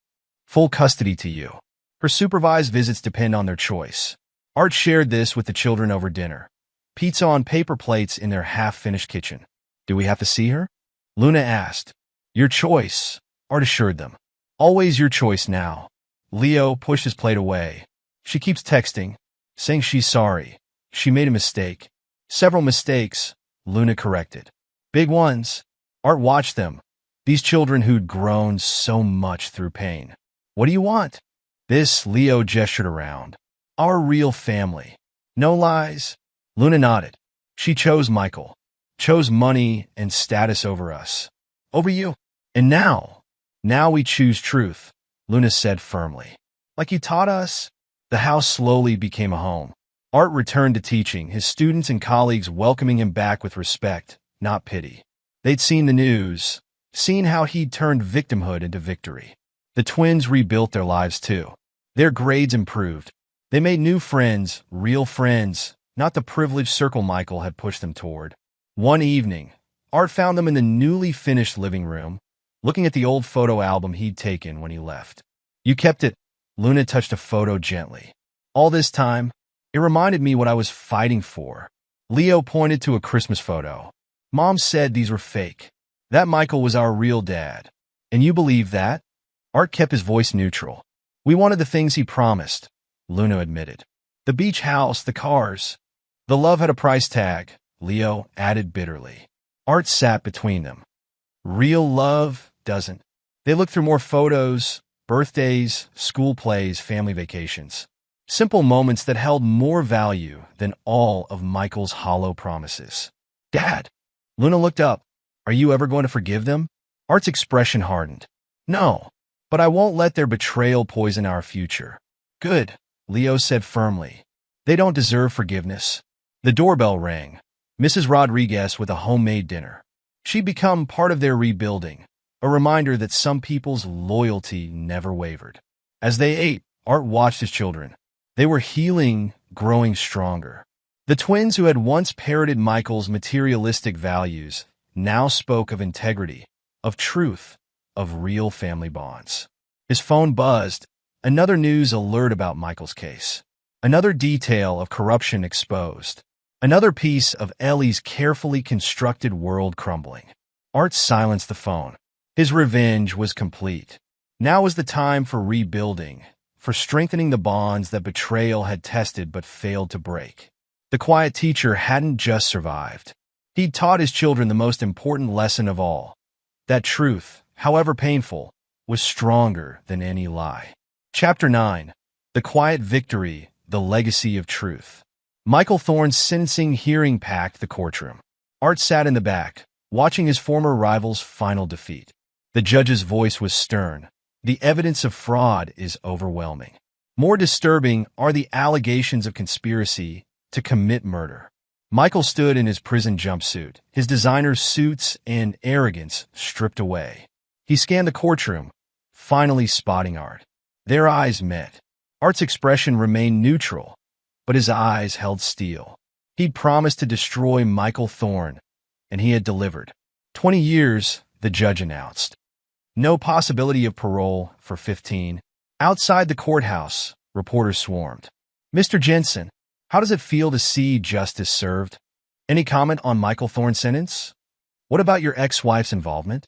full custody to you. Her supervised visits depend on their choice. Art shared this with the children over dinner. Pizza on paper plates in their half-finished kitchen. Do we have to see her? Luna asked. Your choice, Art assured them. Always your choice now. Leo pushed his plate away. She keeps texting, saying she's sorry. She made a mistake. Several mistakes, Luna corrected. Big ones. Art watched them. These children who'd grown so much through pain. What do you want? This, Leo gestured around. Our real family. No lies. Luna nodded. She chose Michael. Chose money and status over us. Over you. And now we choose truth, Luna said firmly. Like you taught us. The house slowly became a home. Art returned to teaching, his students and colleagues welcoming him back with respect, not pity. They'd seen the news, seen how he'd turned victimhood into victory. The twins rebuilt their lives too. Their grades improved. They made new friends, real friends, not the privileged circle Michael had pushed them toward. One evening, Art found them in the newly finished living room, looking at the old photo album he'd taken when he left. You kept it. Luna touched a photo gently. All this time, it reminded me what I was fighting for. Leo pointed to a Christmas photo. Mom said these were fake. That Michael was our real dad. And you believe that? Art kept his voice neutral. We wanted the things he promised, Luna admitted. The beach house, the cars. The love had a price tag, Leo added bitterly. Art sat between them. Real love doesn't. They looked through more photos, birthdays, school plays, family vacations. Simple moments that held more value than all of Michael's hollow promises. Dad! Luna looked up. Are you ever going to forgive them? Art's expression hardened. No, but I won't let their betrayal poison our future. Good, Leo said firmly. They don't deserve forgiveness. The doorbell rang. Mrs. Rodriguez with a homemade dinner. She'd become part of their rebuilding, a reminder that some people's loyalty never wavered. As they ate, Art watched his children. They were healing, growing stronger. The twins who had once parroted Michael's materialistic values now spoke of integrity, of truth, of real family bonds. His phone buzzed, another news alert about Michael's case. Another detail of corruption exposed. Another piece of Ellie's carefully constructed world crumbling. Art silenced the phone. His revenge was complete. Now was the time for rebuilding, for strengthening the bonds that betrayal had tested but failed to break. The quiet teacher hadn't just survived. He'd taught his children the most important lesson of all. That truth, however painful, was stronger than any lie. Chapter 9. The Quiet Victory, the Legacy of Truth. Michael Thorne's sentencing hearing packed the courtroom. Art sat in the back, watching his former rival's final defeat. The judge's voice was stern. The evidence of fraud is overwhelming. More disturbing are the allegations of conspiracy to commit murder. Michael stood in his prison jumpsuit, his designer suits and arrogance stripped away. He scanned the courtroom, finally spotting Art. Their eyes met. Art's expression remained neutral, but his eyes held steel. He'd promised to destroy Michael Thorne, and he had delivered. 20 years, the judge announced. No possibility of parole for 15. Outside the courthouse, reporters swarmed. Mr. Jensen, how does it feel to see justice served? Any comment on Michael Thorne's sentence? What about your ex-wife's involvement?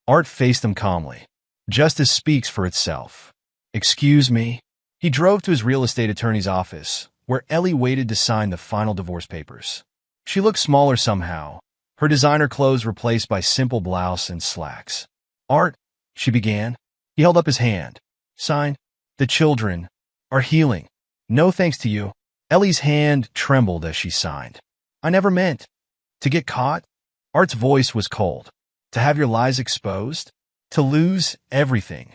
Art faced them calmly. Justice speaks for itself. Excuse me? He drove to his real estate attorney's office, where Ellie waited to sign the final divorce papers. She looked smaller somehow, her designer clothes replaced by simple blouse and slacks. Art, she began. He held up his hand. Sign. The children are healing. No thanks to you. Ellie's hand trembled as she signed. I never meant To get caught? Art's voice was cold. To have your lies exposed? To lose everything.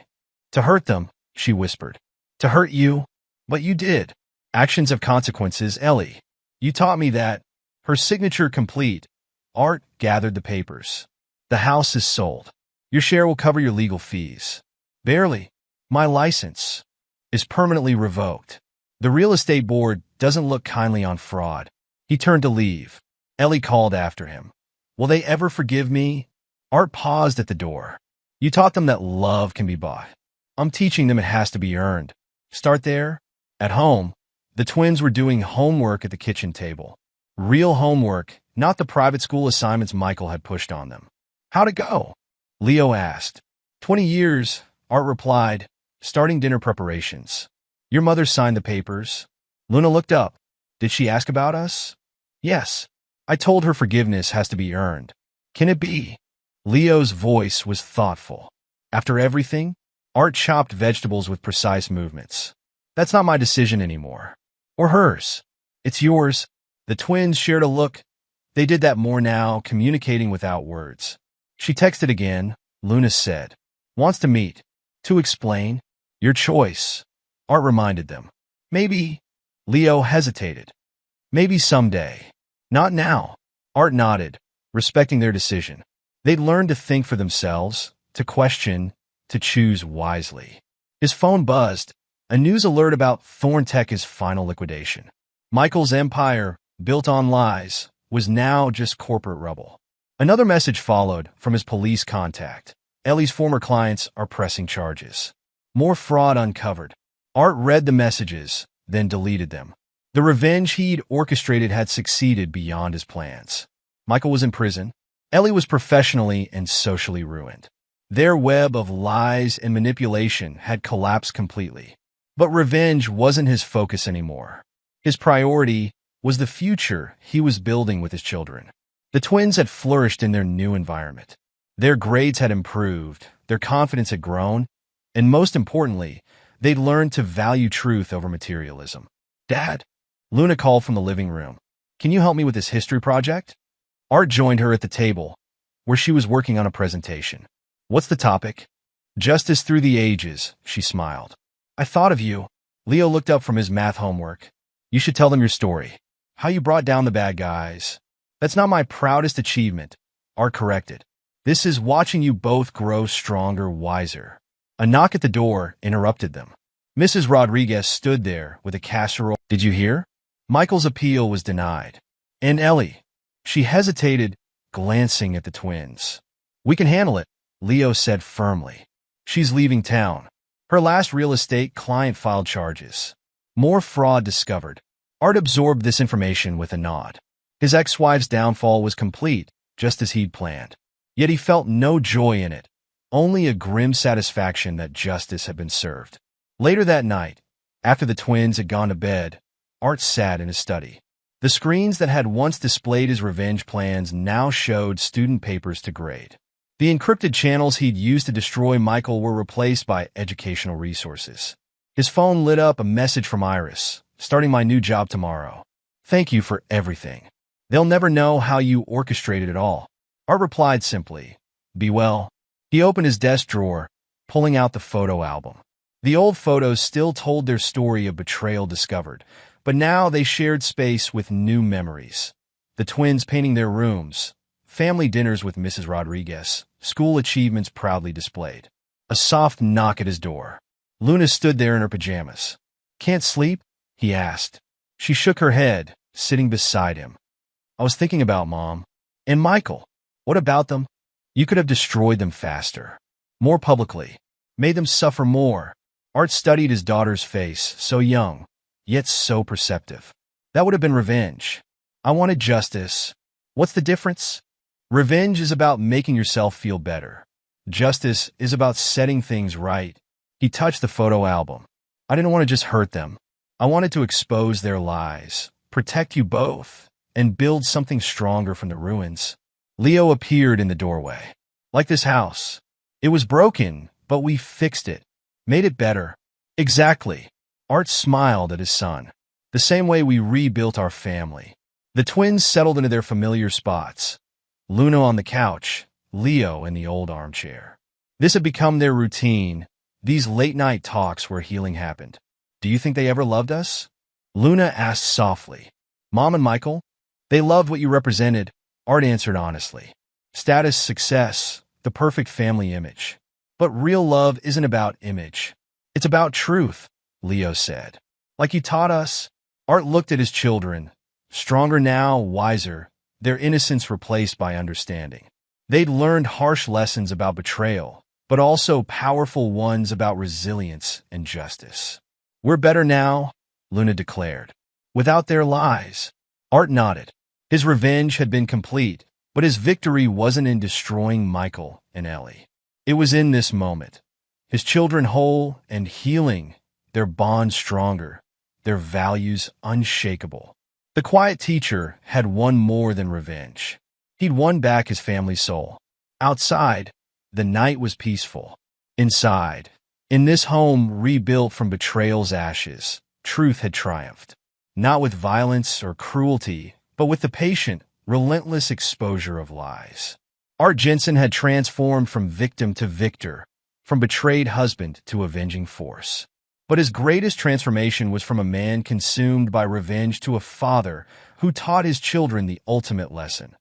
To hurt them, she whispered. To hurt you? But you did. Actions have consequences, Ellie. You taught me that. Her signature complete, Art gathered the papers. The house is sold. Your share will cover your legal fees. Barely. My license is permanently revoked. The real estate board doesn't look kindly on fraud. He turned to leave. Ellie called after him. Will they ever forgive me? Art paused at the door. You taught them that love can be bought. I'm teaching them it has to be earned. Start there. At home, the twins were doing homework at the kitchen table. Real homework, not the private school assignments Michael had pushed on them. How'd it go? Leo asked. 20 years, Art replied, starting dinner preparations. Your mother signed the papers. Luna looked up. Did she ask about us? Yes. I told her forgiveness has to be earned. Can it be? Leo's voice was thoughtful. After everything, Art chopped vegetables with precise movements. That's not my decision anymore. Or hers. It's yours. The twins shared a look. They did that more now, communicating without words. She texted again, Luna said. Wants to meet. To explain. Your choice. Art reminded them. Maybe. Leo hesitated. Maybe someday. Not now. Art nodded, respecting their decision. They'd learned to think for themselves, to question, to choose wisely. His phone buzzed. A news alert about Thorntech's final liquidation. Michael's empire, built on lies, was now just corporate rubble. Another message followed from his police contact. Ellie's former clients are pressing charges. More fraud uncovered. Art read the messages, then deleted them. The revenge he'd orchestrated had succeeded beyond his plans. Michael was in prison. Ellie was professionally and socially ruined. Their web of lies and manipulation had collapsed completely. But revenge wasn't his focus anymore. His priority was the future he was building with his children. The twins had flourished in their new environment. Their grades had improved, their confidence had grown, and most importantly, they'd learned to value truth over materialism. Dad, Luna called from the living room. Can you help me with this history project? Art joined her at the table, where she was working on a presentation. What's the topic? Justice through the ages, she smiled. I thought of you. Leo looked up from his math homework. You should tell them your story. How you brought down the bad guys. That's not my proudest achievement, Art corrected. This is watching you both grow stronger, wiser. A knock at the door interrupted them. Mrs. Rodriguez stood there with a casserole. Did you hear? Michael's appeal was denied. And Ellie. She hesitated, glancing at the twins. We can handle it, Leo said firmly. She's leaving town. Her last real estate client filed charges. More fraud discovered. Art absorbed this information with a nod. His ex-wife's downfall was complete, just as he'd planned. Yet he felt no joy in it, only a grim satisfaction that justice had been served. Later that night, after the twins had gone to bed, Art sat in his study. The screens that had once displayed his revenge plans now showed student papers to grade. The encrypted channels he'd used to destroy Michael were replaced by educational resources. His phone lit up a message from Iris, starting my new job tomorrow. Thank you for everything. They'll never know how you orchestrated it all. Art replied simply, be well. He opened his desk drawer, pulling out the photo album. The old photos still told their story of betrayal discovered, but now they shared space with new memories. The twins painting their rooms, family dinners with Mrs. Rodriguez, school achievements proudly displayed. A soft knock at his door. Luna stood there in her pajamas. Can't sleep? He asked. She shook her head, sitting beside him. I was thinking about Mom. And Michael. What about them? You could have destroyed them faster. More publicly. Made them suffer more. Art studied his daughter's face, so young, yet so perceptive. That would have been revenge. I wanted justice. What's the difference? Revenge is about making yourself feel better. Justice is about setting things right. He touched the photo album. I didn't want to just hurt them. I wanted to expose their lies, protect you both, and build something stronger from the ruins. Leo appeared in the doorway. Like this house. It was broken, but we fixed it. Made it better. Exactly. Art smiled at his son. The same way we rebuilt our family. The twins settled into their familiar spots. Luna on the couch, Leo in the old armchair. This had become their routine, these late-night talks where healing happened. Do you think they ever loved us? Luna asked softly. Mom and Michael? They loved what you represented, Art answered honestly. Status, success, the perfect family image. But real love isn't about image. It's about truth, Leo said. Like you taught us. Art looked at his children, stronger now, wiser, their innocence replaced by understanding. They'd learned harsh lessons about betrayal, but also powerful ones about resilience and justice. We're better now, Luna declared. Without their lies. Art nodded. His revenge had been complete, but his victory wasn't in destroying Michael and Ellie. It was in this moment. His children whole and healing, their bond stronger, their values unshakable. The quiet teacher had won more than revenge. He'd won back his family's soul. Outside, the night was peaceful. Inside, in this home rebuilt from betrayal's ashes, truth had triumphed. Not with violence or cruelty, but with the patient, relentless exposure of lies. Art Jensen had transformed from victim to victor, from betrayed husband to avenging force. But his greatest transformation was from a man consumed by revenge to a father who taught his children the ultimate lesson,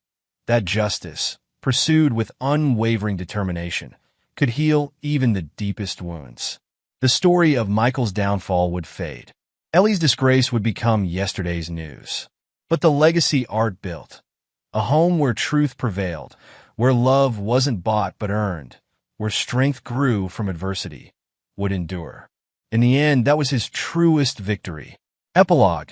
that justice, pursued with unwavering determination, could heal even the deepest wounds. The story of Michael's downfall would fade. Ellie's disgrace would become yesterday's news. But the legacy Art built, a home where truth prevailed, where love wasn't bought but earned, where strength grew from adversity, would endure. In the end, that was his truest victory. Epilogue.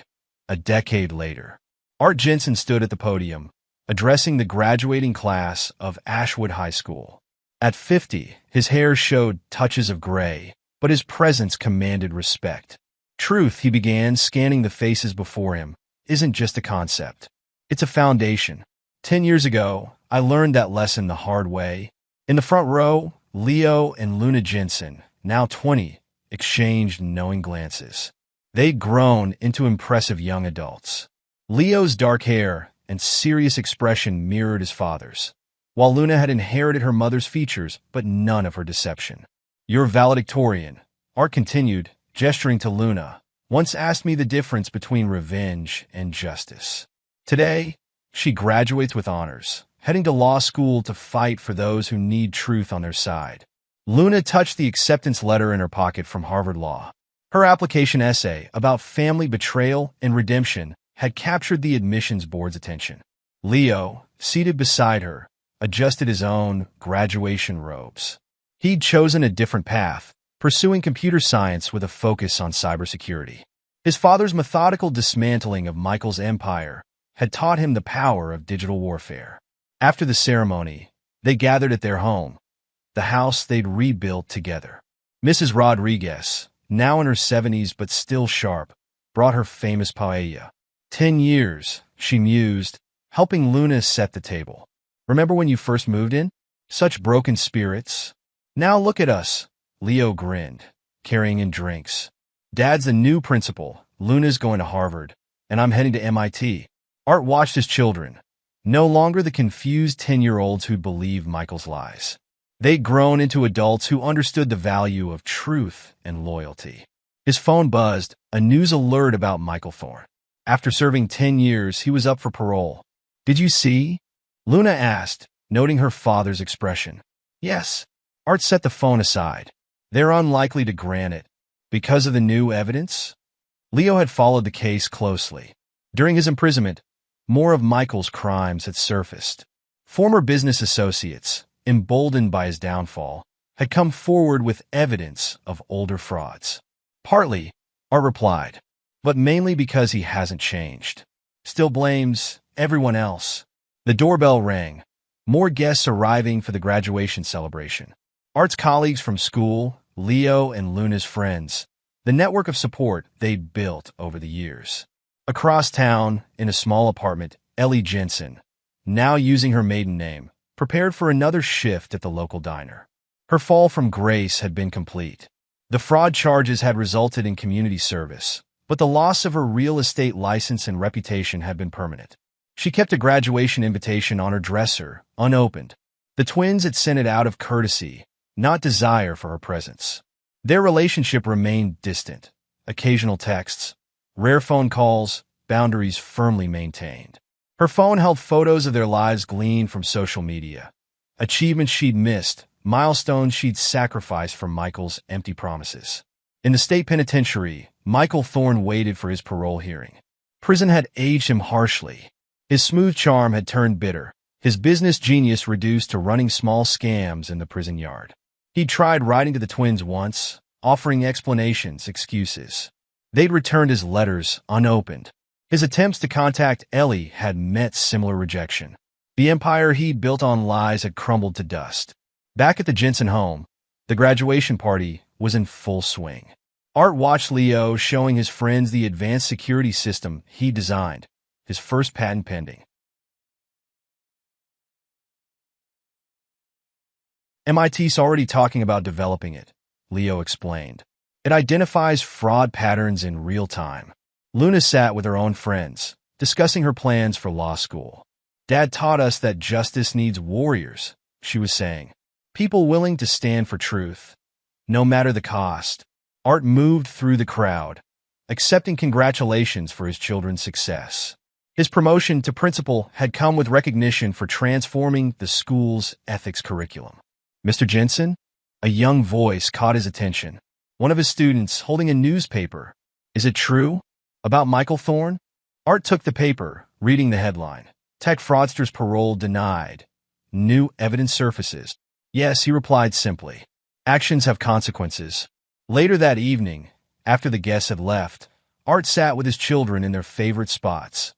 A decade later, Art Jensen stood at the podium, addressing the graduating class of Ashwood High School. At 50, his hair showed touches of gray, but his presence commanded respect. Truth, he began, scanning the faces before him, isn't just a concept. It's a foundation. 10 years ago, I learned that lesson the hard way. In the front row, Leo and Luna Jensen, now 20, exchanged knowing glances. They'd grown into impressive young adults. Leo's dark hair and serious expression mirrored his father's, while Luna had inherited her mother's features but none of her deception. Your valedictorian, Art continued, gesturing to Luna, once asked me the difference between revenge and justice. Today, she graduates with honors, heading to law school to fight for those who need truth on their side. Luna touched the acceptance letter in her pocket from Harvard Law. Her application essay about family betrayal and redemption had captured the admissions board's attention. Leo, seated beside her, adjusted his own graduation robes. He'd chosen a different path, pursuing computer science with a focus on cybersecurity. His father's methodical dismantling of Michael's empire had taught him the power of digital warfare. After the ceremony, they gathered at their home, the house they'd rebuilt together. Mrs. Rodriguez, now in her 70s but still sharp, brought her famous paella. 10 years, she mused, helping Luna set the table. Remember when you first moved in? Such broken spirits. Now look at us. Leo grinned, carrying in drinks. Dad's the new principal, Luna's going to Harvard, and I'm heading to MIT. Art watched his children, no longer the confused 10-year-olds who'd believed Michael's lies. They'd grown into adults who understood the value of truth and loyalty. His phone buzzed, a news alert about Michael Thorne. After serving 10 years, he was up for parole. Did you see? Luna asked, noting her father's expression. Yes. Art set the phone aside. They're unlikely to grant it. Because of the new evidence? Leo had followed the case closely. During his imprisonment, more of Michael's crimes had surfaced. Former business associates, emboldened by his downfall, had come forward with evidence of older frauds. Partly, Art replied, but mainly because he hasn't changed. Still blames everyone else. The doorbell rang. More guests arriving for the graduation celebration. Art's colleagues from school, Leo and Luna's friends, the network of support they'd built over the years. Across town, in a small apartment, Ellie Jensen, now using her maiden name, prepared for another shift at the local diner. Her fall from grace had been complete. The fraud charges had resulted in community service, but the loss of her real estate license and reputation had been permanent. She kept a graduation invitation on her dresser, unopened. The twins had sent it out of courtesy, not desire for her presence. Their relationship remained distant. Occasional texts, rare phone calls, boundaries firmly maintained. Her phone held photos of their lives gleaned from social media. Achievements she'd missed, milestones she'd sacrificed for Michael's empty promises. In the state penitentiary, Michael Thorne waited for his parole hearing. Prison had aged him harshly. His smooth charm had turned bitter, his business genius reduced to running small scams in the prison yard. He'd tried writing to the twins once, offering explanations, excuses. They'd returned his letters unopened. His attempts to contact Ellie had met similar rejection. The empire he'd built on lies had crumbled to dust. Back at the Jensen home, the graduation party was in full swing. Art watched Leo showing his friends the advanced security system he designed, his first patent pending. MIT's already talking about developing it, Leo explained. It identifies fraud patterns in real time. Luna sat with her own friends, discussing her plans for law school. Dad taught us that justice needs warriors, she was saying. People willing to stand for truth, no matter the cost. Art moved through the crowd, accepting congratulations for his children's success. His promotion to principal had come with recognition for transforming the school's ethics curriculum. Mr. Jensen? A young voice caught his attention. One of his students holding a newspaper. Is it true? About Michael Thorne? Art took the paper, reading the headline. Tech fraudster's parole denied. New evidence surfaces. Yes, he replied simply. Actions have consequences. Later that evening, after the guests had left, Art sat with his children in their favorite spots.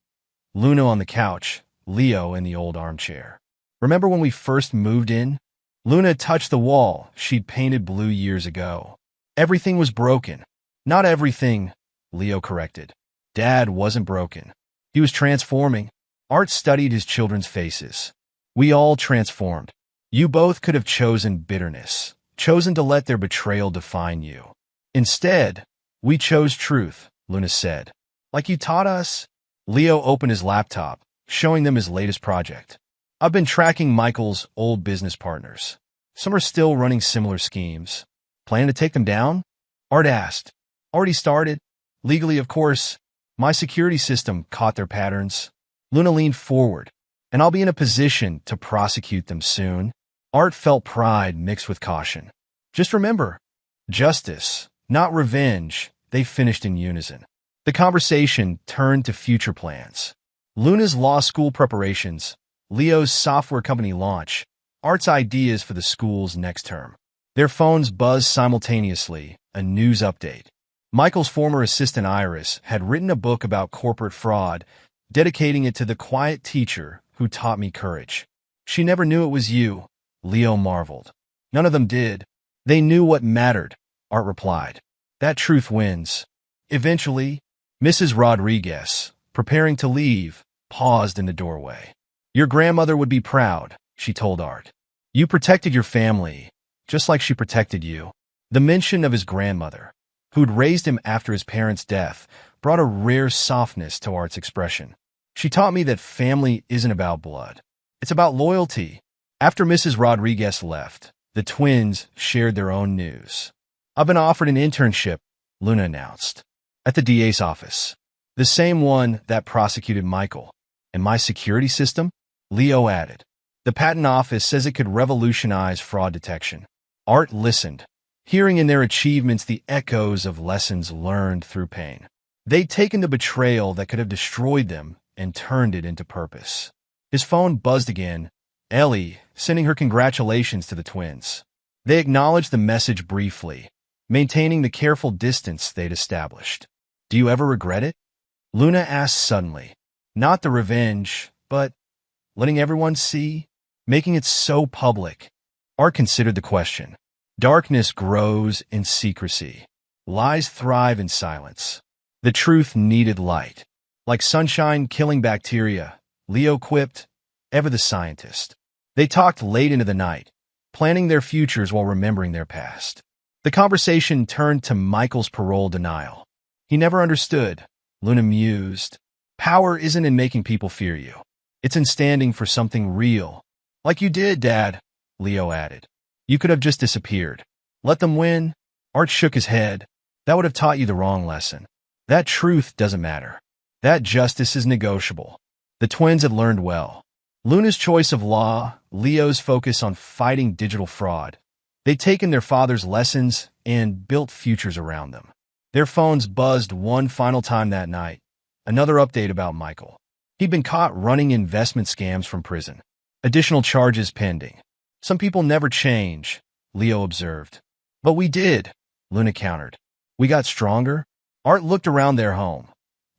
Luna on the couch, Leo in the old armchair. Remember when we first moved in? Luna touched the wall she'd painted blue years ago. Everything was broken. Not everything, Leo corrected. Dad wasn't broken. He was transforming. Art studied his children's faces. We all transformed. You both could have chosen bitterness, chosen to let their betrayal define you. Instead, we chose truth, Luna said. Like you taught us? Leo opened his laptop, showing them his latest project. I've been tracking Michael's old business partners. Some are still running similar schemes. Plan to take them down? Art asked. Already started. Legally, of course. My security system caught their patterns. Luna leaned forward. And I'll be in a position to prosecute them soon. Art felt pride mixed with caution. Just remember, justice, not revenge, they finished in unison. The conversation turned to future plans. Luna's law school preparations, Leo's software company launch, Art's ideas for the school's next term. Their phones buzzed simultaneously, a news update. Michael's former assistant Iris had written a book about corporate fraud, dedicating it to the quiet teacher who taught me courage. She never knew it was you, Leo marveled. None of them did. They knew what mattered, Art replied. That truth wins. Eventually, Mrs. Rodriguez, preparing to leave, paused in the doorway. Your grandmother would be proud, she told Art. You protected your family, just like she protected you. The mention of his grandmother, who'd raised him after his parents' death, brought a rare softness to Art's expression. She taught me that family isn't about blood. It's about loyalty. After Mrs. Rodriguez left, the twins shared their own news. I've been offered an internship, Luna announced, at the DA's office. The same one that prosecuted Michael. And my security system? Leo added. The patent office says it could revolutionize fraud detection. Art listened, hearing in their achievements the echoes of lessons learned through pain. They'd taken the betrayal that could have destroyed them and turned it into purpose. His phone buzzed again, Ellie sending her congratulations to the twins. They acknowledged the message briefly, maintaining the careful distance they'd established. Do you ever regret it? Luna asked suddenly. Not the revenge, but letting everyone see, making it so public. Art considered the question. Darkness grows in secrecy. Lies thrive in silence. The truth needed light. Like sunshine killing bacteria, Leo quipped, ever the scientist. They talked late into the night, planning their futures while remembering their past. The conversation turned to Michael's parole denial. He never understood, Luna mused. Power isn't in making people fear you. It's in standing for something real. Like you did, Dad, Leo added. You could have just disappeared. Let them win? Art shook his head. That would have taught you the wrong lesson. That truth doesn't matter. That justice is negotiable. The twins had learned well. Luna's choice of law, Leo's focus on fighting digital fraud. They'd taken their father's lessons and built futures around them. Their phones buzzed one final time that night. Another update about Michael. He'd been caught running investment scams from prison. Additional charges pending. Some people never change, Leo observed. But we did, Luna countered. We got stronger. Art looked around their home.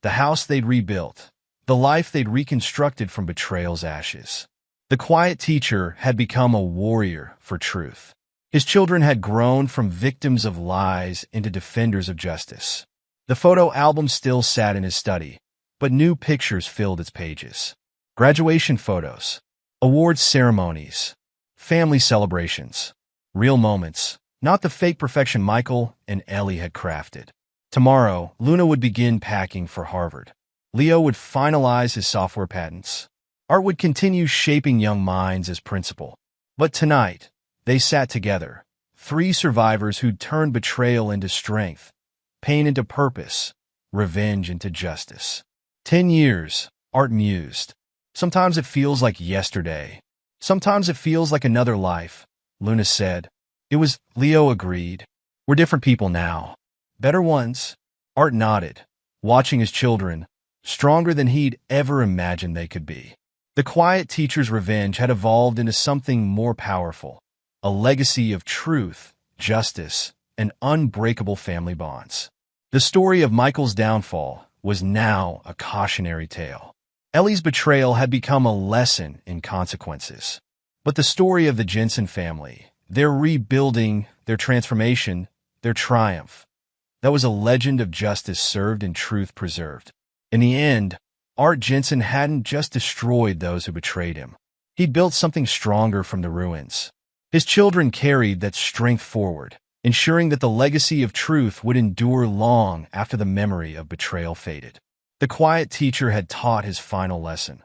The house they'd rebuilt. The life they'd reconstructed from betrayal's ashes. The quiet teacher had become a warrior for truth. His children had grown from victims of lies into defenders of justice. The photo album still sat in his study, but new pictures filled its pages. Graduation photos, awards ceremonies, family celebrations, real moments, not the fake perfection Michael and Ellie had crafted. Tomorrow, Luna would begin packing for Harvard. Leo would finalize his software patents. Art would continue shaping young minds as principal. But tonight, they sat together, three survivors who'd turned betrayal into strength, pain into purpose, revenge into justice. 10 years, Art mused. Sometimes it feels like yesterday. Sometimes it feels like another life, Luna said. Leo agreed. We're different people now. Better ones. Art nodded, watching his children, stronger than he'd ever imagined they could be. The quiet teacher's revenge had evolved into something more powerful, a legacy of truth, justice, and unbreakable family bonds. The story of Michael's downfall was now a cautionary tale. Ellie's betrayal had become a lesson in consequences. But the story of the Jensen family, their rebuilding, their transformation, their triumph, that was a legend of justice served and truth preserved. In the end, Art Jensen hadn't just destroyed those who betrayed him. He'd built something stronger from the ruins. His children carried that strength forward, ensuring that the legacy of truth would endure long after the memory of betrayal faded. The quiet teacher had taught his final lesson,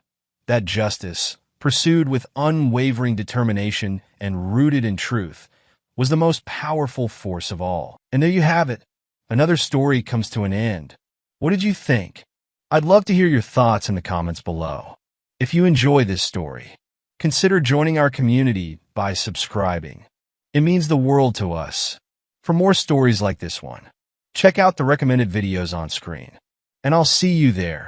that justice, pursued with unwavering determination and rooted in truth, was the most powerful force of all. And there you have it. Another story comes to an end. What did you think? I'd love to hear your thoughts in the comments below. If you enjoy this story, consider joining our community by subscribing. It means the world to us. For more stories like this one, check out the recommended videos on screen. And I'll see you there.